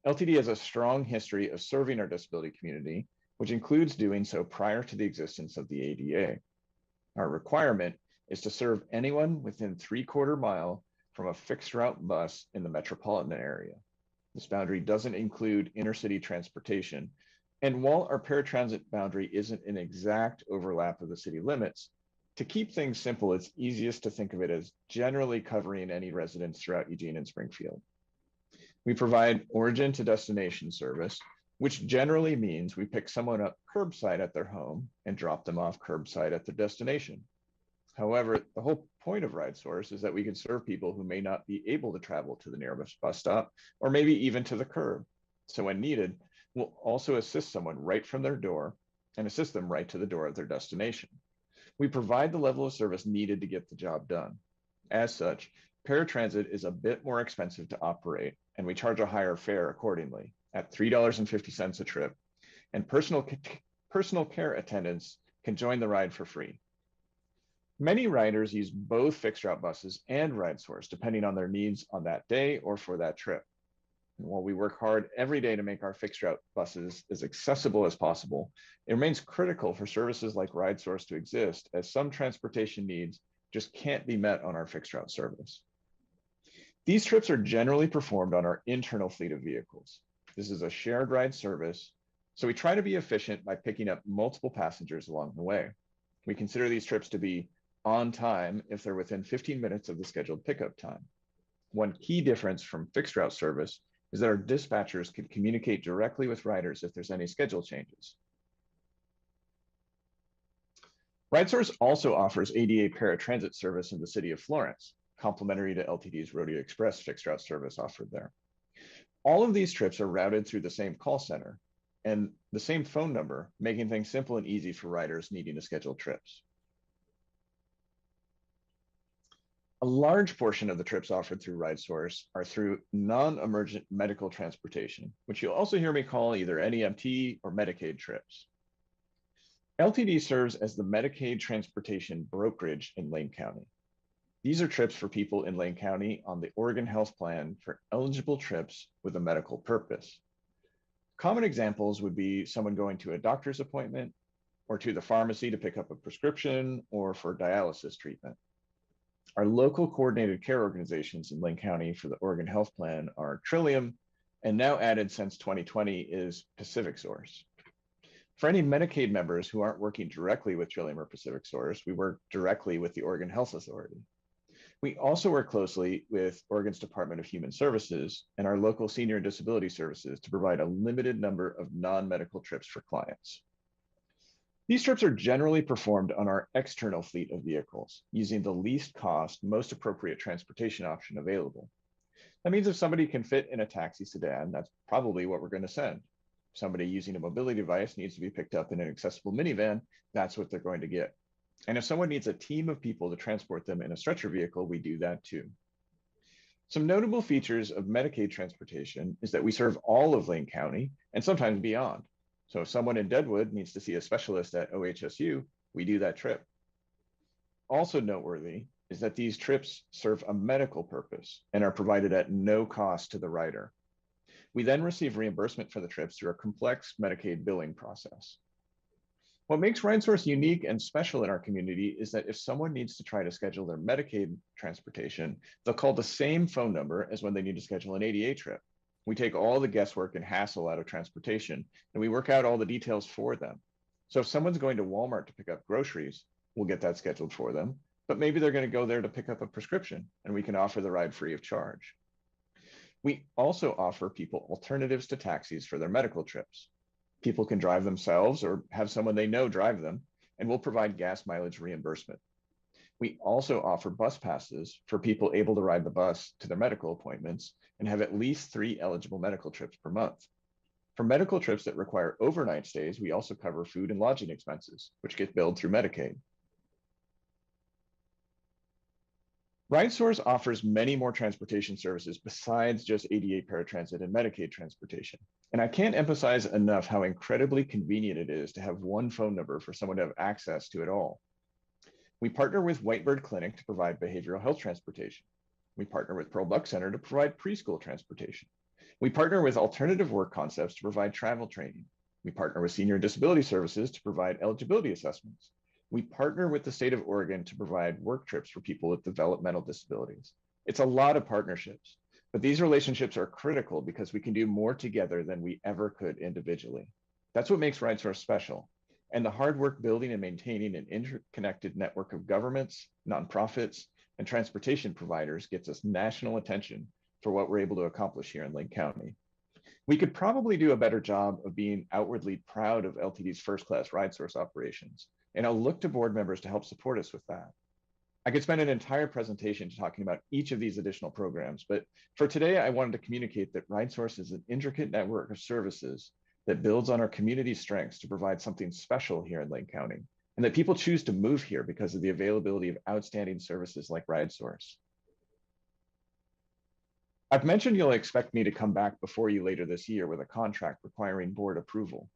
LTD has a strong history of serving our disability community, which includes doing so prior to the existence of the ADA. Our requirement is to serve anyone within 3/4 mile from a fixed route bus in the metropolitan area. This boundary doesn't include intercity transportation. And while our paratransit boundary isn't an exact overlap of the city limits, to keep things simple, it's easiest to think of it as generally covering any residents throughout Eugene and Springfield. We provide origin to destination service, which generally means we pick someone up curbside at their home and drop them off curbside at their destination. However, the whole point of RideSource is that we can serve people who may not be able to travel to the nearest bus stop or maybe even to the curb. So when needed, we'll also assist someone right from their door and assist them right to the door of their destination. We provide the level of service needed to get the job done. As such, paratransit is a bit more expensive to operate, and we charge a higher fare accordingly at $3.50 a trip, and personal care attendants can join the ride for free. Many riders use both fixed route buses and RideSource depending on their needs on that day or for that trip. And while we work hard every day to make our fixed route buses as accessible as possible, it remains critical for services like RideSource to exist, as some transportation needs just can't be met on our fixed route service. These trips are generally performed on our internal fleet of vehicles. This is a shared ride service, so we try to be efficient by picking up multiple passengers along the way. We consider these trips to be on time if they're within 15 minutes of the scheduled pickup time. One key difference from fixed route service is that our dispatchers can communicate directly with riders if there's any schedule changes. RideSource also offers ADA Paratransit Service in the city of Florence, complementary to LTD's Rodeo Express fixed route service offered there. All of these trips are routed through the same call center and the same phone number, making things simple and easy for riders needing to schedule trips. A large portion of the trips offered through RideSource are through non-emergent medical transportation, which you'll also hear me call either NEMT or Medicaid trips. LTD serves as the Medicaid Transportation brokerage in Lane County. These are trips for people in Lane County on the Oregon Health Plan for eligible trips with a medical purpose. Common examples would be someone going to a doctor's appointment or to the pharmacy to pick up a prescription or for dialysis treatment. Our local coordinated care organizations in Lane County for the Oregon Health Plan are Trillium, and now added since 2020 is Pacific Source. For any Medicaid members who aren't working directly with Trillium or Pacific Source, we work directly with the Oregon Health Authority. We also work closely with Oregon's Department of Human Services and our local senior and disability services to provide a limited number of non-medical trips for clients. These trips are generally performed on our external fleet of vehicles, using the least cost, most appropriate transportation option available. That means if somebody can fit in a taxi sedan, that's probably what we're going to send. If somebody using a mobility device needs to be picked up in an accessible minivan, that's what they're going to get. And if someone needs a team of people to transport them in a stretcher vehicle, we do that too. Some notable features of Medicaid transportation is that we serve all of Lane County and sometimes beyond. So if someone in Deadwood needs to see a specialist at OHSU, we do that trip. Also noteworthy is that these trips serve a medical purpose and are provided at no cost to the rider. We then receive reimbursement for the trips through a complex Medicaid billing process. What makes RideSource unique and special in our community is that if someone needs to try to schedule their Medicaid transportation, they'll call the same phone number as when they need to schedule an ADA trip. We take all the guesswork and hassle out of transportation, and we work out all the details for them. So if someone's going to Walmart to pick up groceries, we'll get that scheduled for them, but maybe they're going to go there to pick up a prescription, and we can offer the ride free of charge. We also offer people alternatives to taxis for their medical trips. People can drive themselves or have someone they know drive them, and we'll provide gas mileage reimbursement. We also offer bus passes for people able to ride the bus to their medical appointments and have at least 3 eligible medical trips per month. For medical trips that require overnight stays, we also cover food and lodging expenses, which get billed through Medicaid. RideSource offers many more transportation services besides just ADA paratransit and Medicaid transportation. And I can't emphasize enough how incredibly convenient it is to have one phone number for someone to have access to it all. We partner with Whitebird Clinic to provide behavioral health transportation. We partner with Pearl Buck Center to provide preschool transportation. We partner with Alternative Work Concepts to provide travel training. We partner with Senior and Disability Services to provide eligibility assessments. We partner with the state of Oregon to provide work trips for people with developmental disabilities. It's a lot of partnerships, but these relationships are critical because we can do more together than we ever could individually. That's what makes RideSource special. And the hard work building and maintaining an interconnected network of governments, nonprofits, and transportation providers gets us national attention for what we're able to accomplish here in Lane County. We could probably do a better job of being outwardly proud of LTD's first-class RideSource operations, and I'll look to board members to help support us with that. I could spend an entire presentation talking about each of these additional programs, but for today, I wanted to communicate that RideSource is an intricate network of services that builds on our community's strengths to provide something special here in Lane County, and that people choose to move here because of the availability of outstanding services like RideSource. I've mentioned you'll expect me to come back before you later this year with a contract requiring board approval.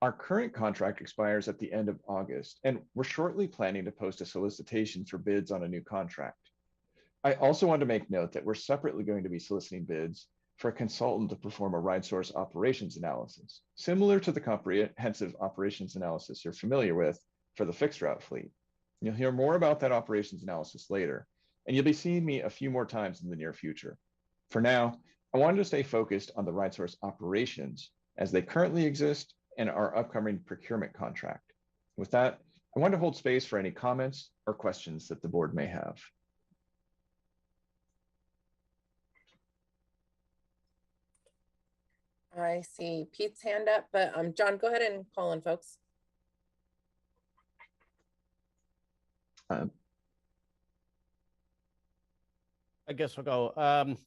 Our current contract expires at the end of August, and we're shortly planning to post a solicitation for bids on a new contract. I also want to make note that we're separately going to be soliciting bids for a consultant to perform a RideSource operations analysis, similar to the comprehensive operations analysis you're familiar with for the fixed route fleet. You'll hear more about that operations analysis later, and you'll be seeing me a few more times in the near future. For now, I wanted to stay focused on the RideSource operations as they currently exist and our upcoming procurement contract. With that, I want to hold space for any comments or questions that the board may have. I see Pete's hand up, but John, go ahead and call in, folks. I guess I'll go.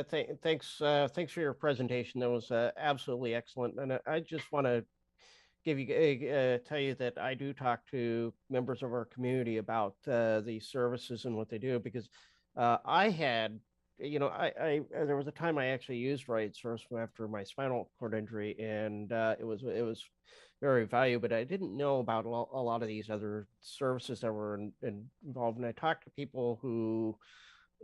Thanks for your presentation. That was absolutely excellent. And I just want to tell you that I do talk to members of our community about these services and what they do, because I had, there was a time I actually used Right Source after my spinal cord injury, and it was very valuable, but I didn't know about a lot of these other services that were involved. And I talked to people who,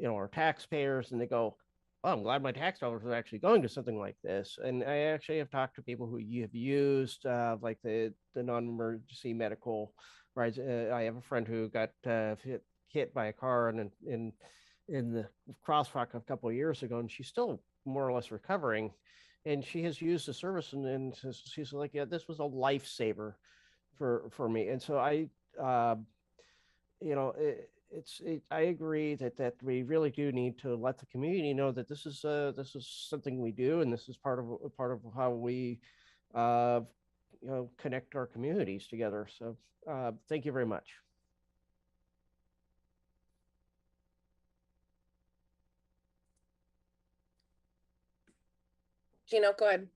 are taxpayers, and they go, "Oh, I'm glad my tax dollars are actually going to something like this." And I actually have talked to people who have used like the non-emergency medical rides. I have a friend who got hit by a car in the crosswalk a couple of years ago, and she's still more or less recovering. And she has used the service, and she's like, "Yeah, this was a lifesaver for me." And so I I agree that we really do need to let the community know that this is something we do, and this is part of how we connect our communities together. So thank you very much. Gino, go ahead.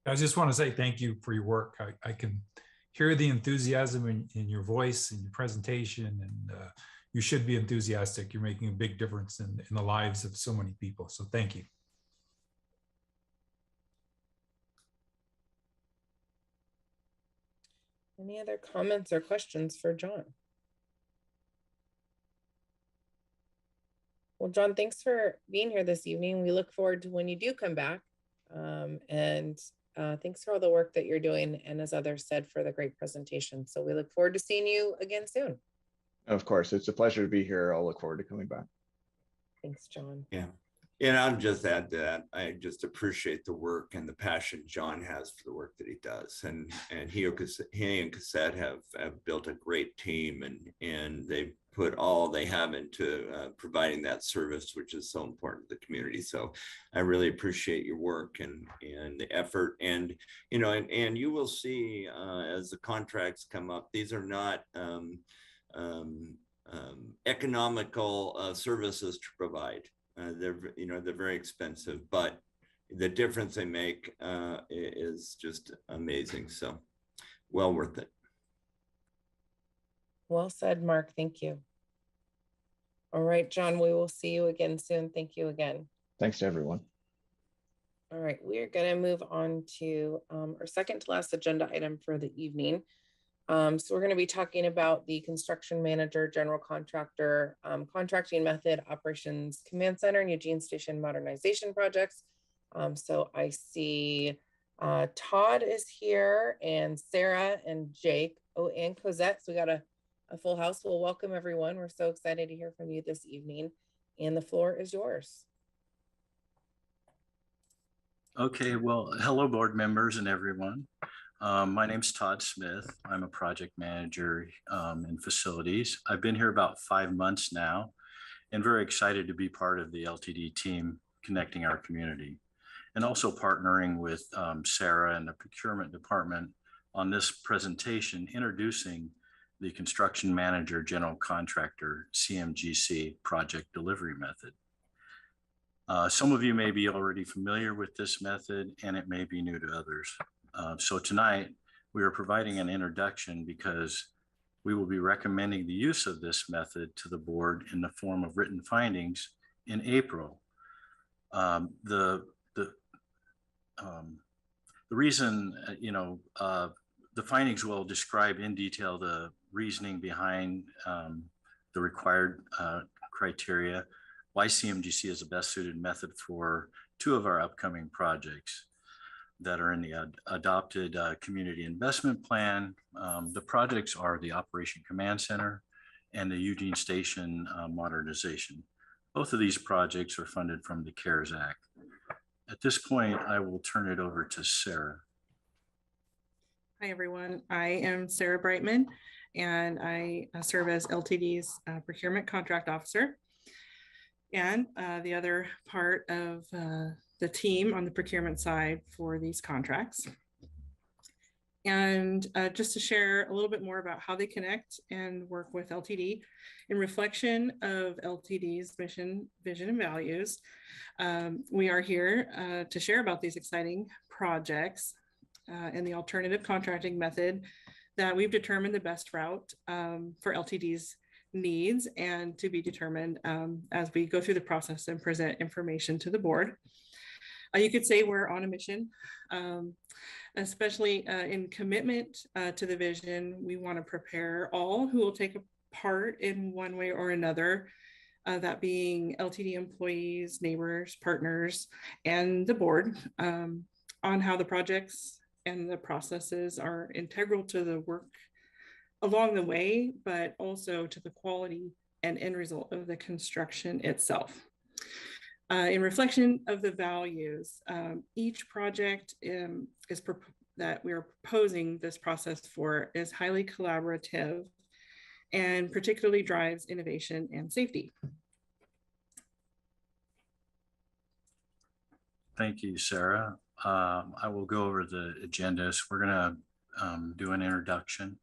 I just want to say thank you for your work. I can hear the enthusiasm in your voice and your presentation, and you should be enthusiastic. You're making a big difference in the lives of so many people. So thank you. Any other comments or questions for John? Well, John, thanks for being here this evening. We look forward to when you do come back. And thanks for all the work that you're doing, and as others said, for the great presentation. So we look forward to seeing you again soon. Of course, it's a pleasure to be here. I'll look forward to coming back. Thanks, John. Yeah. And I'll just add to that, I just appreciate the work and the passion John has for the work that he does. And he and Cassette have built a great team, and they put all they have into providing that service, which is so important to the community. So I really appreciate your work and the effort. And, and you will see as the contracts come up, these are not economical services to provide. They're very expensive, but the difference they make is just amazing. So well worth it. Well said, Mark. Thank you. All right, John, we will see you again soon. Thank you again. Thanks to everyone. All right, we're going to move on to our second to last agenda item for the evening. So we're going to be talking about the construction manager, general contractor, contracting method, operations command center, and Eugene station modernization projects. So I see Todd is here, and Sarah and Jake, and Cosette. So we got a full house. Well, welcome everyone. We're so excited to hear from you this evening, and the floor is yours. Okay, well, hello board members and everyone. My name's Todd Smith. I'm a project manager in facilities. I've been here about 5 months now, and very excited to be part of the LTD team connecting our community, and also partnering with Sarah and the procurement department on this presentation, introducing the construction manager general contractor CMGC project delivery method. Some of you may be already familiar with this method, and it may be new to others. So tonight we are providing an introduction because we will be recommending the use of this method to the board in the form of written findings in April. The reason, the findings will describe in detail the reasoning behind the required criteria, why CMGC is the best suited method for 2 of our upcoming projects that are in the adopted community investment plan. The projects are the Operation Command Center and the Eugene Station modernization. Both of these projects are funded from the CARES Act. At this point, I will turn it over to Sarah. Hi, everyone. I am Sarah Brightman, and I serve as LTD's procurement contract officer. And the other part of the team on the procurement side for these contracts. And just to share a little bit more about how they connect and work with LTD in reflection of LTD's mission, vision, and values. We are here to share about these exciting projects. and the alternative contracting method that we've determined the best route for LTD's needs and to be determined as we go through the process and present information to the board. You could say we're on a mission, especially in commitment to the vision. We want to prepare all who will take a part in one way or another, that being LTD employees, neighbors, partners, and the board, on how the projects and the processes are integral to the work along the way, but also to the quality and end result of the construction itself. In reflection of the values, each project that we're proposing this process for is highly collaborative and particularly drives innovation and safety. Thank you, Sarah. I will go over the agendas. We're going to do an introduction,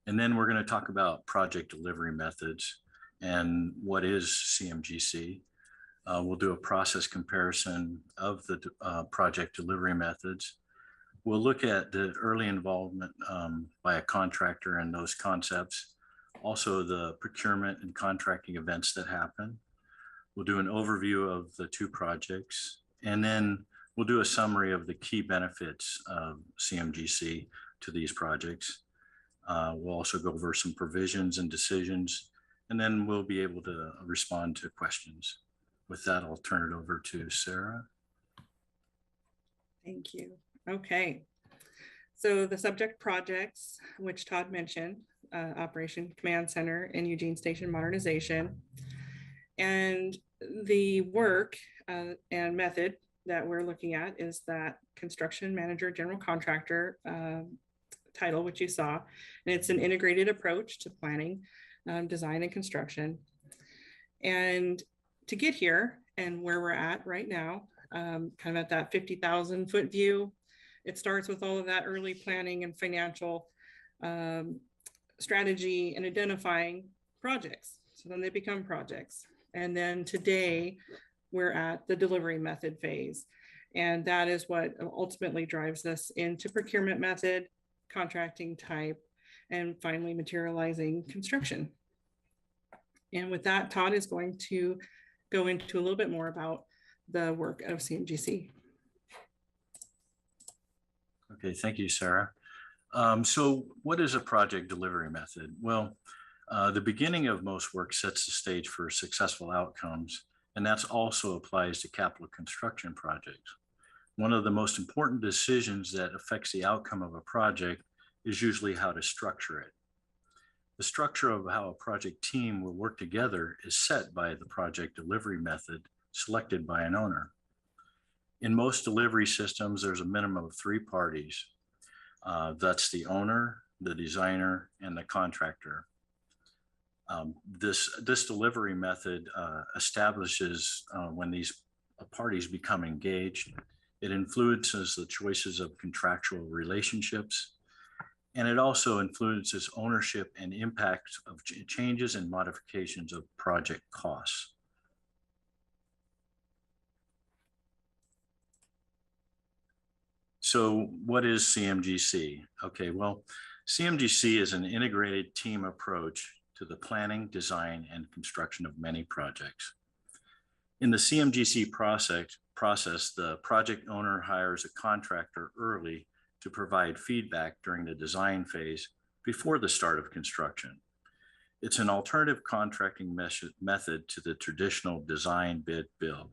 and then we're going to talk about project delivery methods and what is CMGC. We'll do a process comparison of the project delivery methods. We'll look at the early involvement by a contractor and those concepts, also the procurement and contracting events that happen. We'll do an overview of the two projects, and then we'll do a summary of the key benefits of CMGC to these projects. We'll also go over some provisions and decisions, and then we'll be able to respond to questions. With that, I'll turn it over to Sarah. Thank you. Okay. So the subject projects, which Todd mentioned, Operation Command Center and Eugene Station Modernization, and the work and method that we're looking at is that construction manager, general contractor title, which you saw, and it's an integrated approach to planning, design, and construction. And to get here and where we're at right now, kind of at that 50,000 foot view, it starts with all of that early planning and financial strategy and identifying projects. So then they become projects. And then today we're at the delivery method phase. And that is what ultimately drives us into procurement method, contracting type, and finally materializing construction. And with that, Todd is going to go into a little bit more about the work of CMGC. Okay, thank you, Sarah. So what is a project delivery method? Well, the beginning of most work sets the stage for successful outcomes, and that also applies to capital construction projects. One of the most important decisions that affects the outcome of a project is usually how to structure it. The structure of how a project team will work together is set by the project delivery method selected by an owner. In most delivery systems, there's a minimum of 3 parties. That's the owner, the designer, and the contractor. This delivery method establishes when these parties become engaged. It influences the choices of contractual relationships, and it also influences ownership and impact of changes and modifications of project costs. So what is CMGC? Okay, well, CMGC is an integrated team approach to the planning, design, and construction of many projects. In the CMGC process, the project owner hires a contractor early to provide feedback during the design phase before the start of construction. It's an alternative contracting method to the traditional design, bid, build.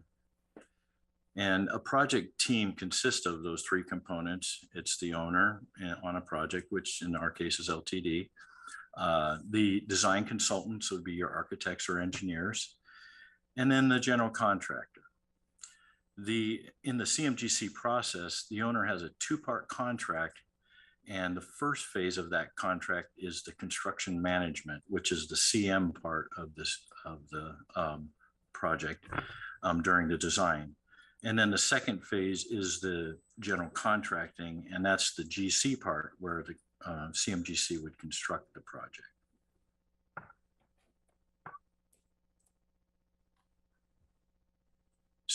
And a project team consists of those 3 components. It's the owner on a project, which in our case is LTD. The design consultants would be your architects or engineers, and then the general contractor. In the CMGC process, the owner has a 2-part contract, and the first phase of that contract is the construction management, which is the CM part of the project during the design. And then the second phase is the general contracting, and that's the GC part where the CMGC would construct the project.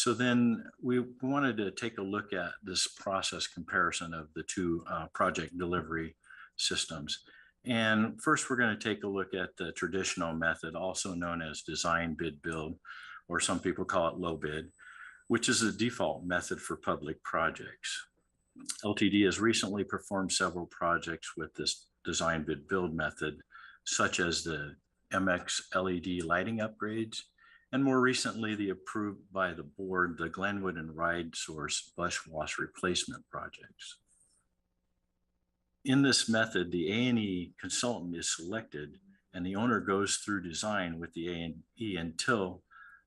So then we wanted to take a look at this process comparison of the two project delivery systems. And first, we're going to take a look at the traditional method, also known as design, bid, build, or some people call it low bid, which is the default method for public projects. LTD has recently performed several projects with this design, bid, build method, such as the MX LED lighting upgrades, and more recently, the approved by the board, the Glenwood and Ride Source bus wash replacement projects. In this method, the A&E consultant is selected and the owner goes through design with the A&E until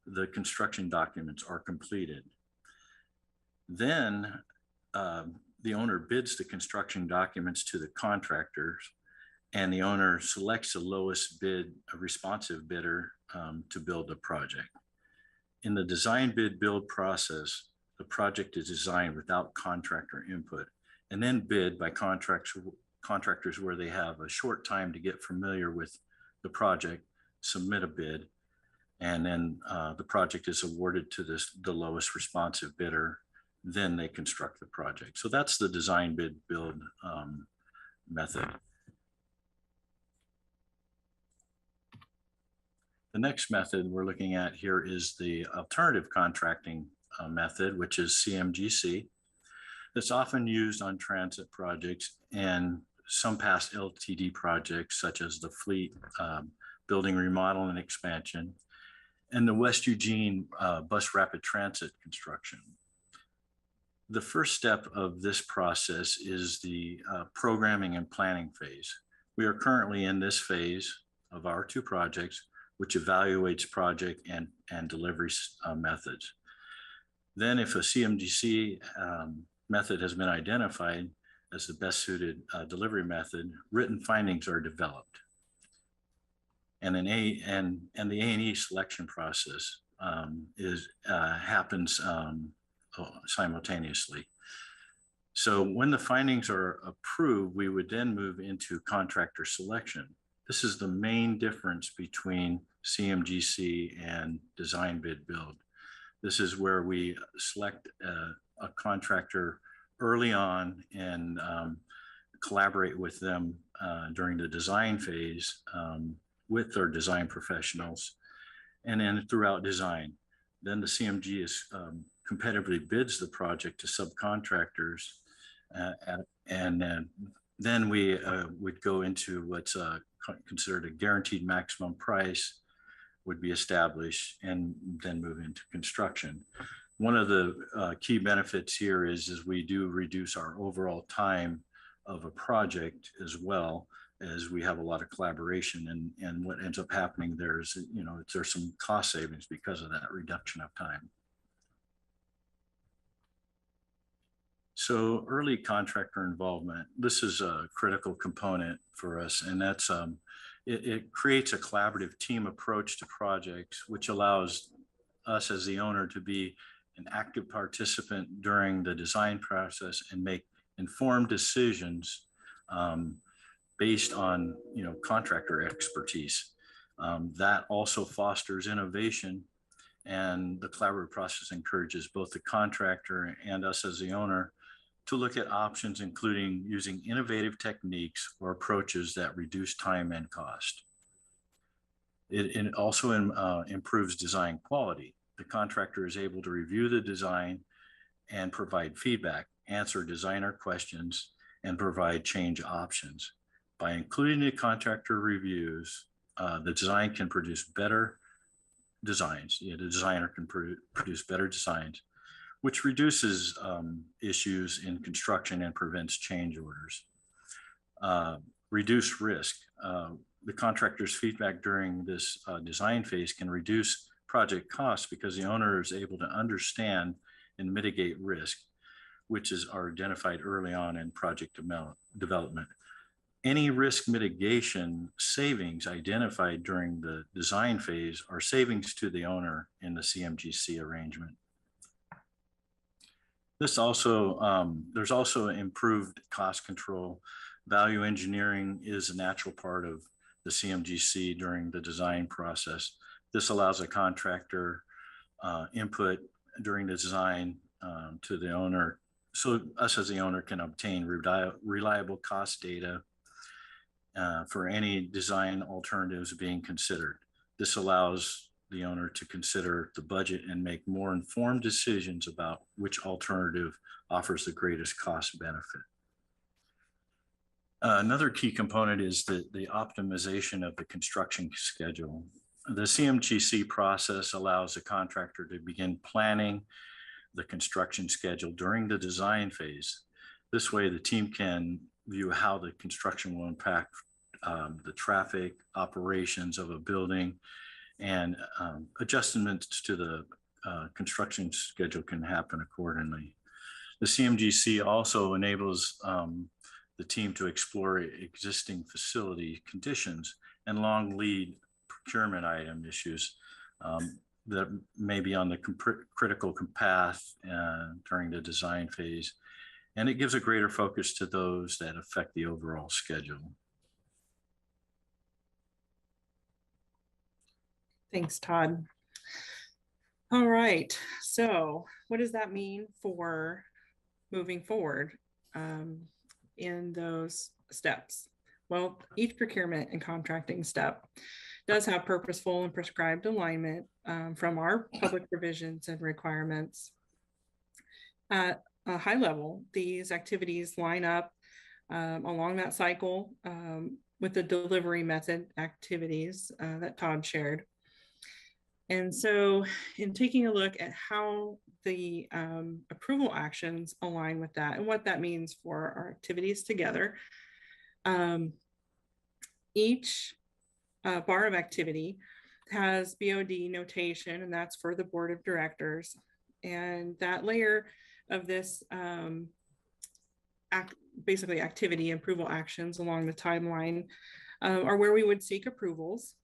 the construction documents are completed. Then the owner bids the construction documents to the contractors, and the owner selects the lowest bid, a responsive bidder to build the project. In the design, bid, build process, the project is designed without contractor input and then bid by contractors where they have a short time to get familiar with the project, submit a bid, and then the project is awarded to the lowest responsive bidder. Then they construct the project. So that's the design, bid, build method. The next method we're looking at here is the alternative contracting method, which is CMGC. It's often used on transit projects and some past LTD projects, such as the fleet building remodel and expansion, and the West Eugene bus rapid transit construction. The first step of this process is the programming and planning phase. We are currently in this phase of our two projects, which evaluates project and delivery methods. Then if a CMGC method has been identified as the best suited delivery method, written findings are developed. And the A&E selection process happens simultaneously. So when the findings are approved, we would then move into contractor selection. This is the main difference between CMGC and design, bid, build. This is where we select a contractor early on and collaborate with them during the design phase with their design professionals, and then throughout design. Then the CMG is competitively bids the project to subcontractors, and then we would go into what's considered a guaranteed maximum price would be established, and then move into construction. One of the key benefits here is we do reduce our overall time of a project, as well as we have a lot of collaboration, and what ends up happening there is, there's some cost savings because of that reduction of time. So early contractor involvement, this is a critical component for us, and that's it creates a collaborative team approach to projects, which allows us as the owner to be an active participant during the design process and make informed decisions based on contractor expertise. That also fosters innovation, and the collaborative process encourages both the contractor and us as the owner to look at options, including using innovative techniques or approaches that reduce time and cost. It also improves design quality. The contractor is able to review the design and provide feedback, answer designer questions, and provide change options. By including the contractor reviews, the design can produce better designs. The designer can produce better designs, which reduces issues in construction and prevents change orders. Reduce risk. The contractor's feedback during this design phase can reduce project costs because the owner is able to understand and mitigate risk, which are identified early on in project development. Any risk mitigation savings identified during the design phase are savings to the owner in the CMGC arrangement. There's also improved cost control. Value engineering is a natural part of the CMGC during the design process. This allows a contractor input during the design to the owner, so us as the owner can obtain reliable cost data for any design alternatives being considered. This allows the owner to consider the budget and make more informed decisions about which alternative offers the greatest cost benefit. Another key component is the optimization of the construction schedule. The CMGC process allows the contractor to begin planning the construction schedule during the design phase. This way, the team can view how the construction will impact the traffic operations of a building, and adjustments to the construction schedule can happen accordingly. The CMGC also enables the team to explore existing facility conditions and long lead procurement item issues that may be on the critical path during the design phase. And it gives a greater focus to those that affect the overall schedule. Thanks, Todd. All right, so what does that mean for moving forward in those steps? Well, each procurement and contracting step does have purposeful and prescribed alignment from our public provisions and requirements. At a high level, these activities line up along that cycle with the delivery method activities that Todd shared. And so in taking a look at how the approval actions align with that and what that means for our activities together, each bar of activity has BOD notation, and that's for the board of directors. And that layer of this basically activity approval actions along the timeline are where we would seek approvals.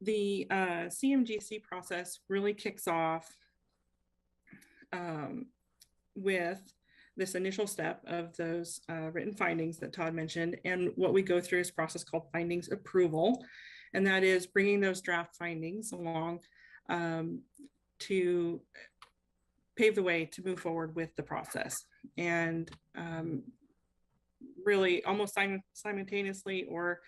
The CMGC process really kicks off with this initial step of those written findings that Todd mentioned. And what we go through is a process called findings approval. And that is bringing those draft findings along to pave the way to move forward with the process. And really almost simultaneously or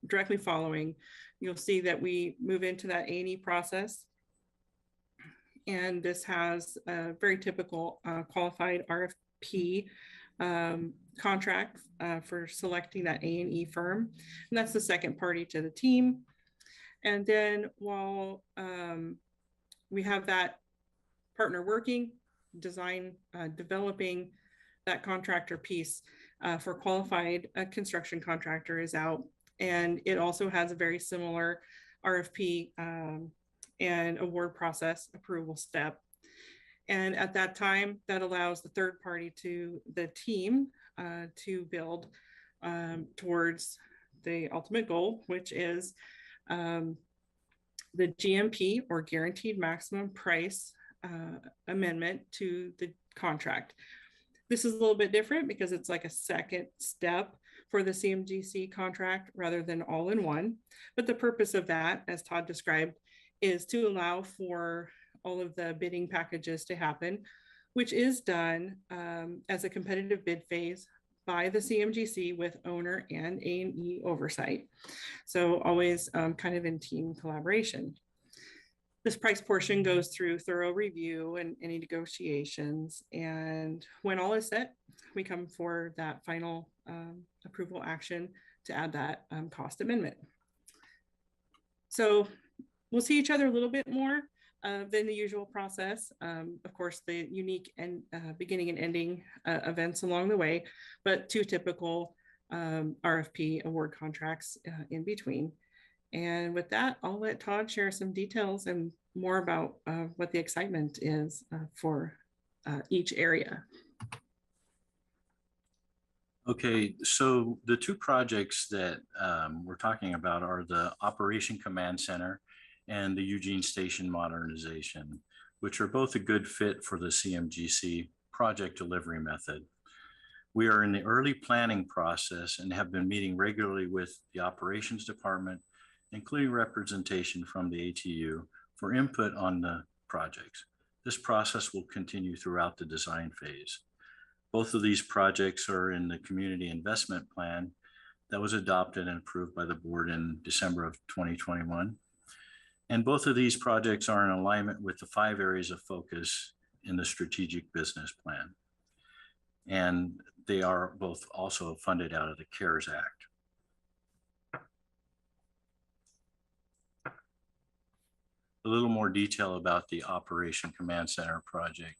directly following, you'll see that we move into that A&E process. And this has a very typical qualified RFP contract for selecting that A&E firm. And that's the second party to the team. And then while we have that partner working, design, developing that contractor piece for qualified construction contractor is out. And it also has a very similar RFP and award process approval step. And at that time, that allows the third party to the team to build towards the ultimate goal, which is the GMP or guaranteed maximum price amendment to the contract. This is a little bit different because it's like a second step for the CMGC contract rather than all in one. But the purpose of that, as Todd described, is to allow for all of the bidding packages to happen, which is done as a competitive bid phase by the CMGC with owner and A&E oversight. So always kind of in team collaboration. This price portion goes through thorough review and any negotiations. And when all is set, we come for that final approval action to add that cost amendment. So we'll see each other a little bit more than the usual process. Of course, the unique and beginning and ending events along the way, but two typical RFP award contracts in between. And with that, I'll let Todd share some details and more about what the excitement is for each area. Okay, so the two projects that we're talking about are the Operation Command Center and the Eugene Station Modernization, which are both a good fit for the CMGC project delivery method. We are in the early planning process and have been meeting regularly with the operations department, including representation from the ATU, for input on the projects. This process will continue throughout the design phase. Both of these projects are in the community investment plan that was adopted and approved by the board in December of 2021. And both of these projects are in alignment with the 5 areas of focus in the strategic business plan. And they are both also funded out of the CARES Act. A little more detail about the Operation Command Center project.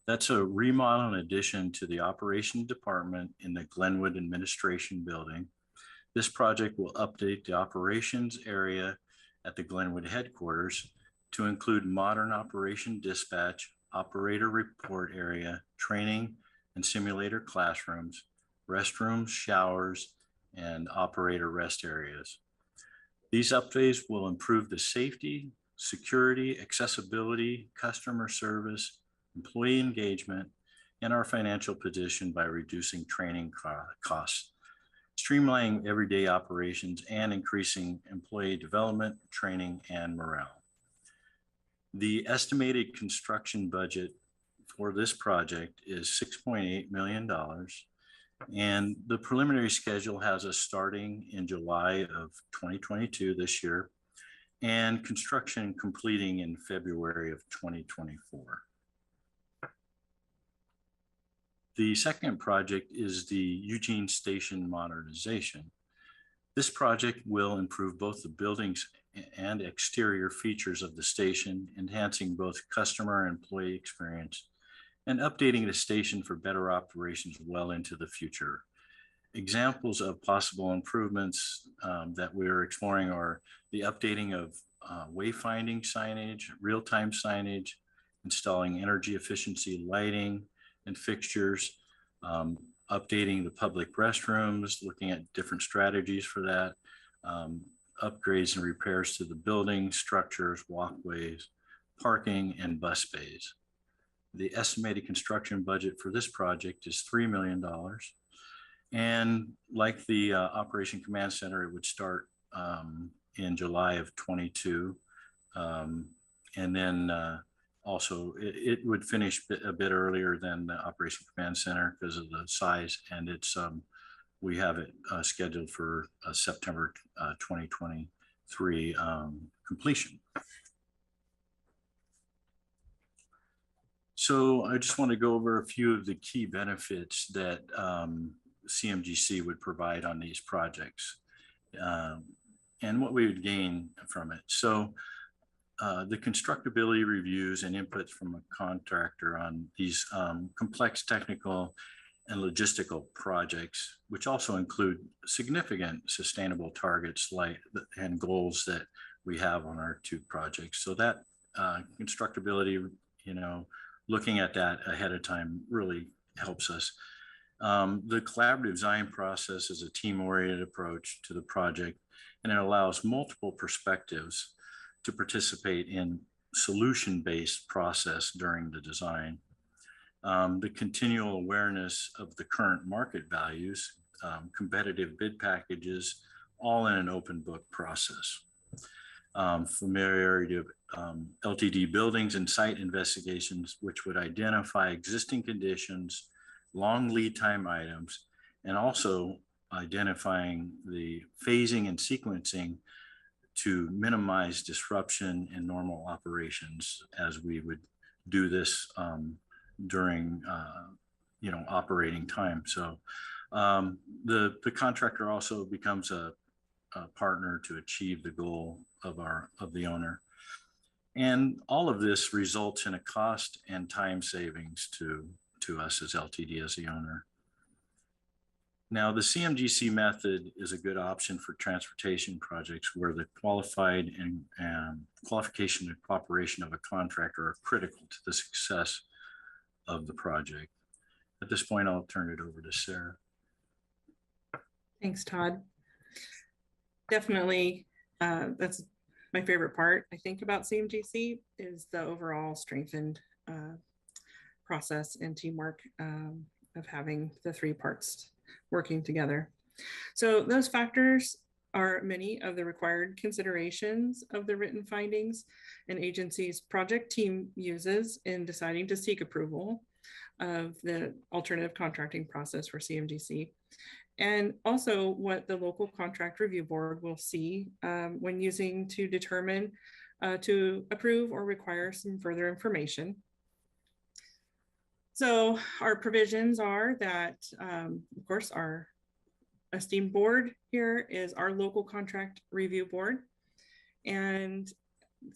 That's a remodel and addition to the Operations Department in the Glenwood Administration Building. This project will update the operations area at the Glenwood headquarters to include modern operation dispatch, operator report area, training and simulator classrooms, restrooms, showers, and operator rest areas. These updates will improve the safety, security, accessibility, customer service, employee engagement, and our financial position by reducing training costs, streamlining everyday operations, and increasing employee development, training, and morale. The estimated construction budget for this project is $6.8 million, and the preliminary schedule has us starting in July of 2022 this year, and construction completing in February of 2024. The second project is the Eugene Station Modernization. This project will improve both the buildings and exterior features of the station, enhancing both customer and employee experience, and updating the station for better operations well into the future. Examples of possible improvements that we're exploring are the updating of wayfinding signage, real-time signage, installing energy efficiency lighting and fixtures, updating the public restrooms, looking at different strategies for that, upgrades and repairs to the building, structures, walkways, parking, and bus bays. The estimated construction budget for this project is $3 million. And like the Operation Command Center, it would start in July of 22. And then also it would finish a bit earlier than the Operation Command Center because of the size, and it's we have it scheduled for September 2023 completion. So I just want to go over a few of the key benefits that CMGC would provide on these projects and what we would gain from it. So the constructability reviews and inputs from a contractor on these complex technical and logistical projects, which also include significant sustainable targets and goals that we have on our 2 projects. So that constructability, looking at that ahead of time really helps us. The collaborative design process is a team-oriented approach to the project, and it allows multiple perspectives to participate in solution-based process during the design. The continual awareness of the current market values, competitive bid packages, all in an open book process. Familiarity of LTD buildings and site investigations, which would identify existing conditions, long lead time items, and also identifying the phasing and sequencing to minimize disruption in normal operations as we would do this during operating time. So the contractor also becomes a partner to achieve the goal of the owner. And all of this results in a cost and time savings to us as LTD as the owner. Now, the CMGC method is a good option for transportation projects where the qualified and qualification and cooperation of a contractor are critical to the success of the project. At this point, I'll turn it over to Sarah. Thanks, Todd. Definitely, that's my favorite part, I think, about CMGC is the overall strengthened process and teamwork of having the 3 parts working together. So those factors are many of the required considerations of the written findings an agency's project team uses in deciding to seek approval of the alternative contracting process for CMGC, and also what the local contract review board will see when using to determine to approve or require some further information. So our provisions are that, of course, our esteemed board here is our local contract review board, and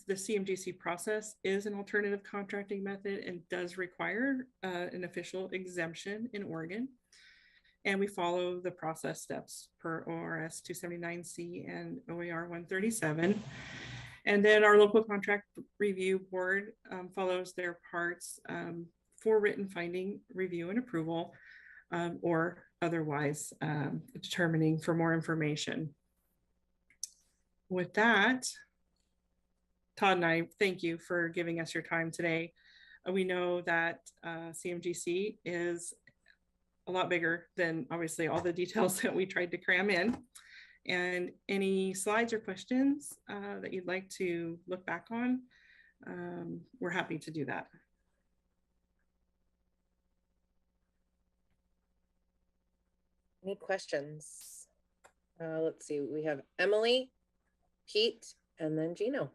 the CMGC process is an alternative contracting method and does require an official exemption in Oregon. And we follow the process steps per ORS 279C and OAR 137. And then our local contract review board follows their parts for written finding, review, and approval, or otherwise determining for more information. With that, Todd and I thank you for giving us your time today. We know that CMGC is a lot bigger than obviously all the details that we tried to cram in. And any slides or questions that you'd like to look back on, we're happy to do that. Any questions? Let's see, we have Emily, Pete, and then Gino.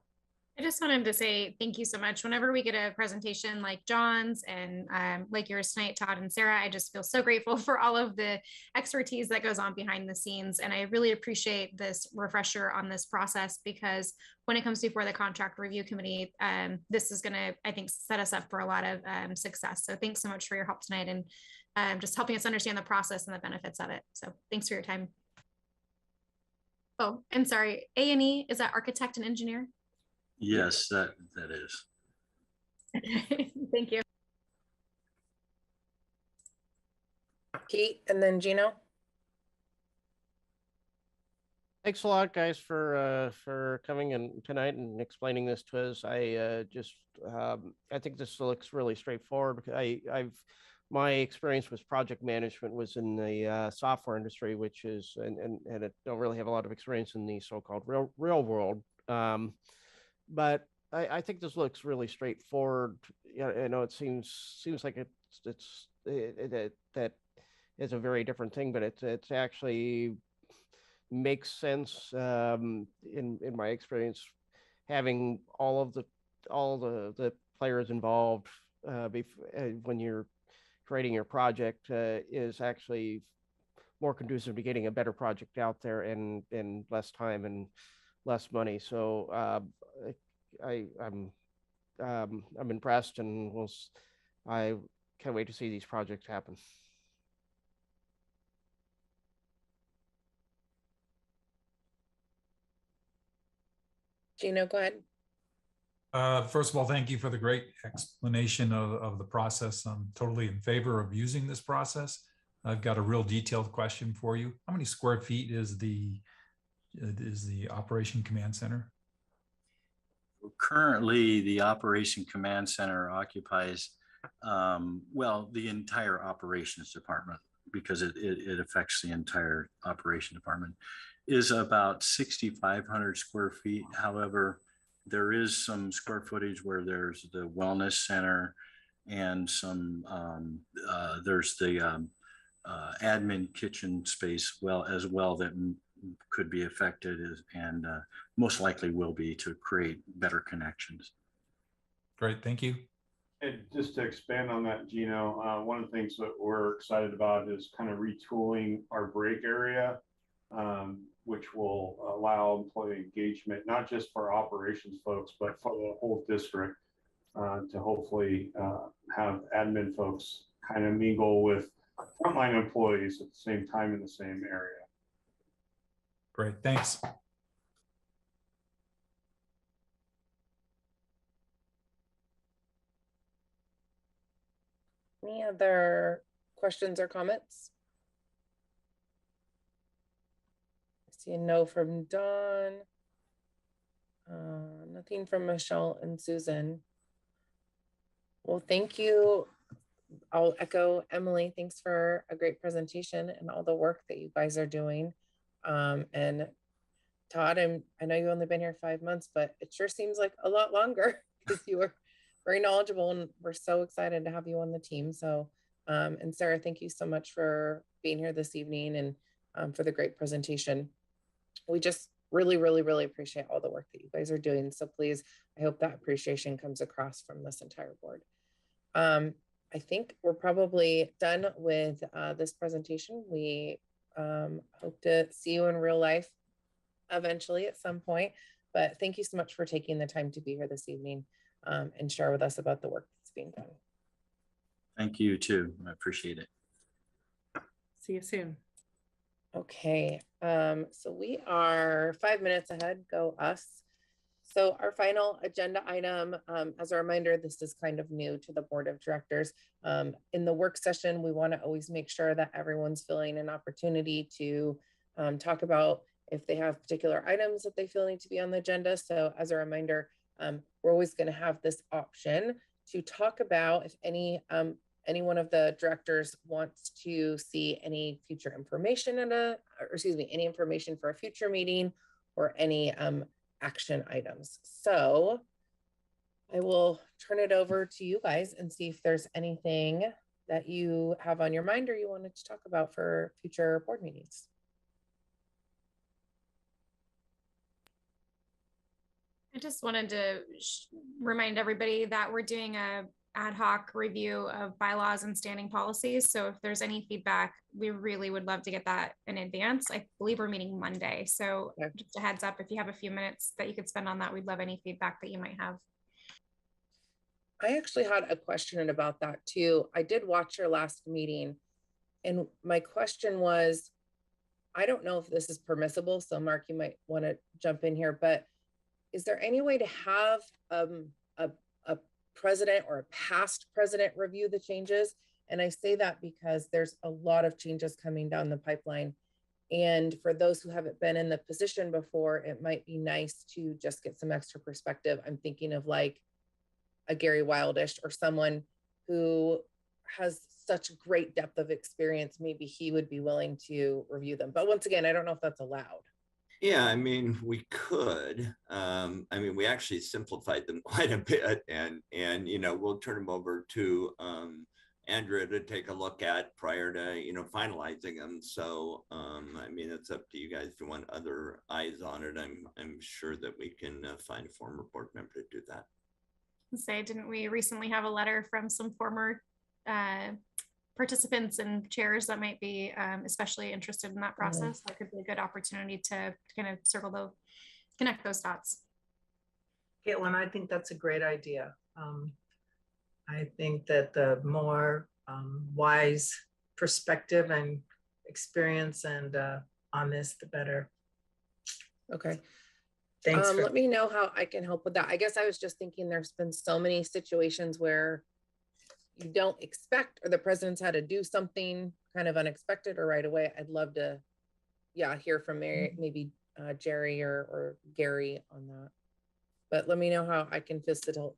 I just wanted to say thank you so much. Whenever we get a presentation like John's and like yours tonight, Todd and Sarah, I just feel so grateful for all of the expertise that goes on behind the scenes. And I really appreciate this refresher on this process, because when it comes before the contract review committee, this is going to, I think, set us up for a lot of success. So thanks so much for your help tonight and just helping us understand the process and the benefits of it. So thanks for your time. Oh, and sorry, A&E, is that architect and engineer? Yes, that is. Thank you. Pete, and then Gino. Thanks a lot, guys, for coming in tonight and explaining this to us. I think this looks really straightforward. My experience with project management was in the software industry, which is and I don't really have a lot of experience in the so-called real world. But I think this looks really straightforward. Yeah, I know it seems like that is a very different thing, but it's actually makes sense in my experience, having all the players involved when you're creating your project is actually more conducive to getting a better project out there in less time and less money. So I'm impressed, and I can't wait to see these projects happen. Gino, go ahead. First of all, thank you for the great explanation of the process. I'm totally in favor of using this process. I've got a real detailed question for you. How many square feet is the Operation Command Center? Currently, the Operation Command Center occupies, the entire operations department, because it affects the entire operation department, is about 6,500 square feet. However, there is some square footage where there's the wellness center and some, there's the admin kitchen space as well that could be affected and most likely will be, to create better connections. Great, thank you. And just to expand on that, Gino, one of the things that we're excited about is kind of retooling our break area, which will allow employee engagement, not just for operations folks, but for the whole district, to hopefully have admin folks kind of mingle with frontline employees at the same time in the same area. Great, thanks. Any other questions or comments? I see a no from Dawn. Nothing from Michelle and Susan. Well, thank you. I'll echo Emily. Thanks for a great presentation and all the work that you guys are doing. And Todd, I know you've only been here 5 months, but it sure seems like a lot longer because you were very knowledgeable and we're so excited to have you on the team. So, and Sarah, thank you so much for being here this evening and for the great presentation. We just really, really, really appreciate all the work that you guys are doing. So please, I hope that appreciation comes across from this entire board. I think we're probably done with this presentation. We hope to see you in real life eventually at some point, but thank you so much for taking the time to be here this evening and share with us about the work that's being done. Thank you too. I appreciate it. See you soon. Okay, so we are 5 minutes ahead, go us. So our final agenda item, as a reminder, this is kind of new to the board of directors. In the work session, we want to always make sure that everyone's feeling an opportunity to talk about if they have particular items that they feel need to be on the agenda. So as a reminder, we're always going to have this option to talk about if any one of the directors wants to see any future information any information for a future meeting or any action items. So I will turn it over to you guys and see if there's anything that you have on your mind or you wanted to talk about for future board meetings. I just wanted to remind everybody that we're doing a ad hoc review of bylaws and standing policies. So if there's any feedback, we really would love to get that in advance. I believe we're meeting Monday. So just a heads up, if you have a few minutes that you could spend on that, we'd love any feedback that you might have. I actually had a question about that too. I did watch your last meeting and my question was, I don't know if this is permissible. So Mark, you might want to jump in here, but is there any way to have a president or a past president review the changes? And I say that because there's a lot of changes coming down the pipeline. And for those who haven't been in the position before, it might be nice to just get some extra perspective. I'm thinking of like a Gary Wildish or someone who has such great depth of experience. Maybe he would be willing to review them. But once again, I don't know if that's allowed. Yeah, I mean, we could. I mean, we actually simplified them quite a bit, and you know, we'll turn them over to Andrea to take a look at prior to finalizing them. So, I mean, it's up to you guys if you want other eyes on it. I'm sure that we can find a former board member to do that. Didn't we recently have a letter from some former participants and chairs that might be especially interested in that process? That could be a good opportunity to kind of connect those dots. Caitlin, I think that's a great idea. I think that the more wise perspective and experience and on this, the better. Okay. Thanks. Let me know how I can help with that. I guess I was just thinking there's been so many situations where you don't expect, or the president's had to do something kind of unexpected or right away. I'd love to, hear from maybe Jerry or Gary on that. But let me know how I can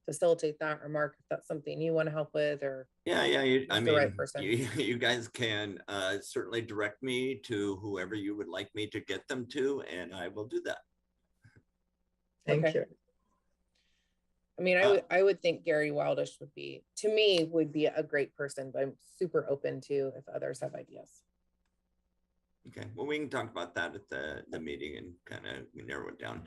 facilitate that, or Mark, if that's something you want to help with, or I mean, right person. You guys can certainly direct me to whoever you would like me to get them to, and I will do that. Thank you. I mean, I would think Gary Wildish would be a great person, but I'm super open to if others have ideas. Okay, well, we can talk about that at the meeting and kind of narrow it down.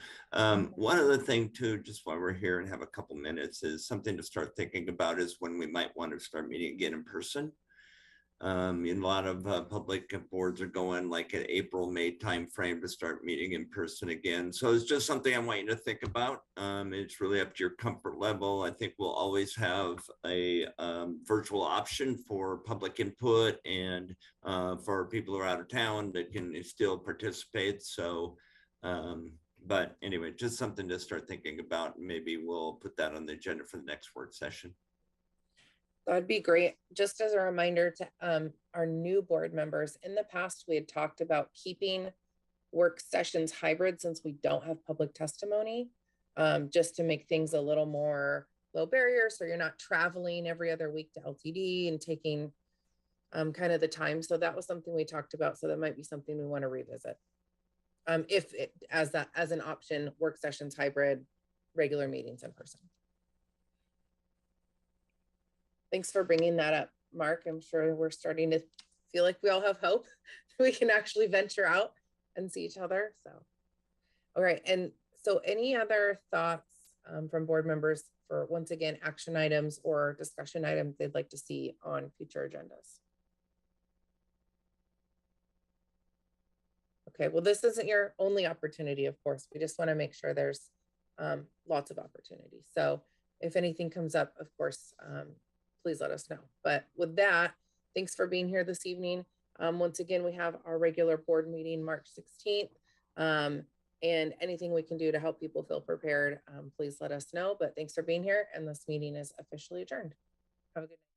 One other thing too, just while we're here and have a couple minutes, is something to start thinking about is when we might want to start meeting again in person. A lot of public boards are going like an April, May timeframe to start meeting in person again. So it's just something I want you to think about. It's really up to your comfort level. I think we'll always have a virtual option for public input and for people who are out of town that can still participate. So, but anyway, just something to start thinking about. Maybe we'll put that on the agenda for the next work session. That'd be great. Just as a reminder to our new board members, in the past, we had talked about keeping work sessions hybrid since we don't have public testimony, just to make things a little more low barrier. So you're not traveling every other week to LTD and taking kind of the time. So that was something we talked about. So that might be something we want to revisit. if it, as an option, work sessions, hybrid, regular meetings in person. Thanks for bringing that up, Mark. I'm sure we're starting to feel like we all have hope. We can actually venture out and see each other. So, all right. And so any other thoughts from board members for, once again, action items or discussion items they'd like to see on future agendas? Okay, well, this isn't your only opportunity, of course. We just want to make sure there's lots of opportunities. So if anything comes up, of course, please let us know. But with that, thanks for being here this evening. Once again, we have our regular board meeting March 16th. And anything we can do to help people feel prepared, please let us know. But thanks for being here. And this meeting is officially adjourned. Have a good night.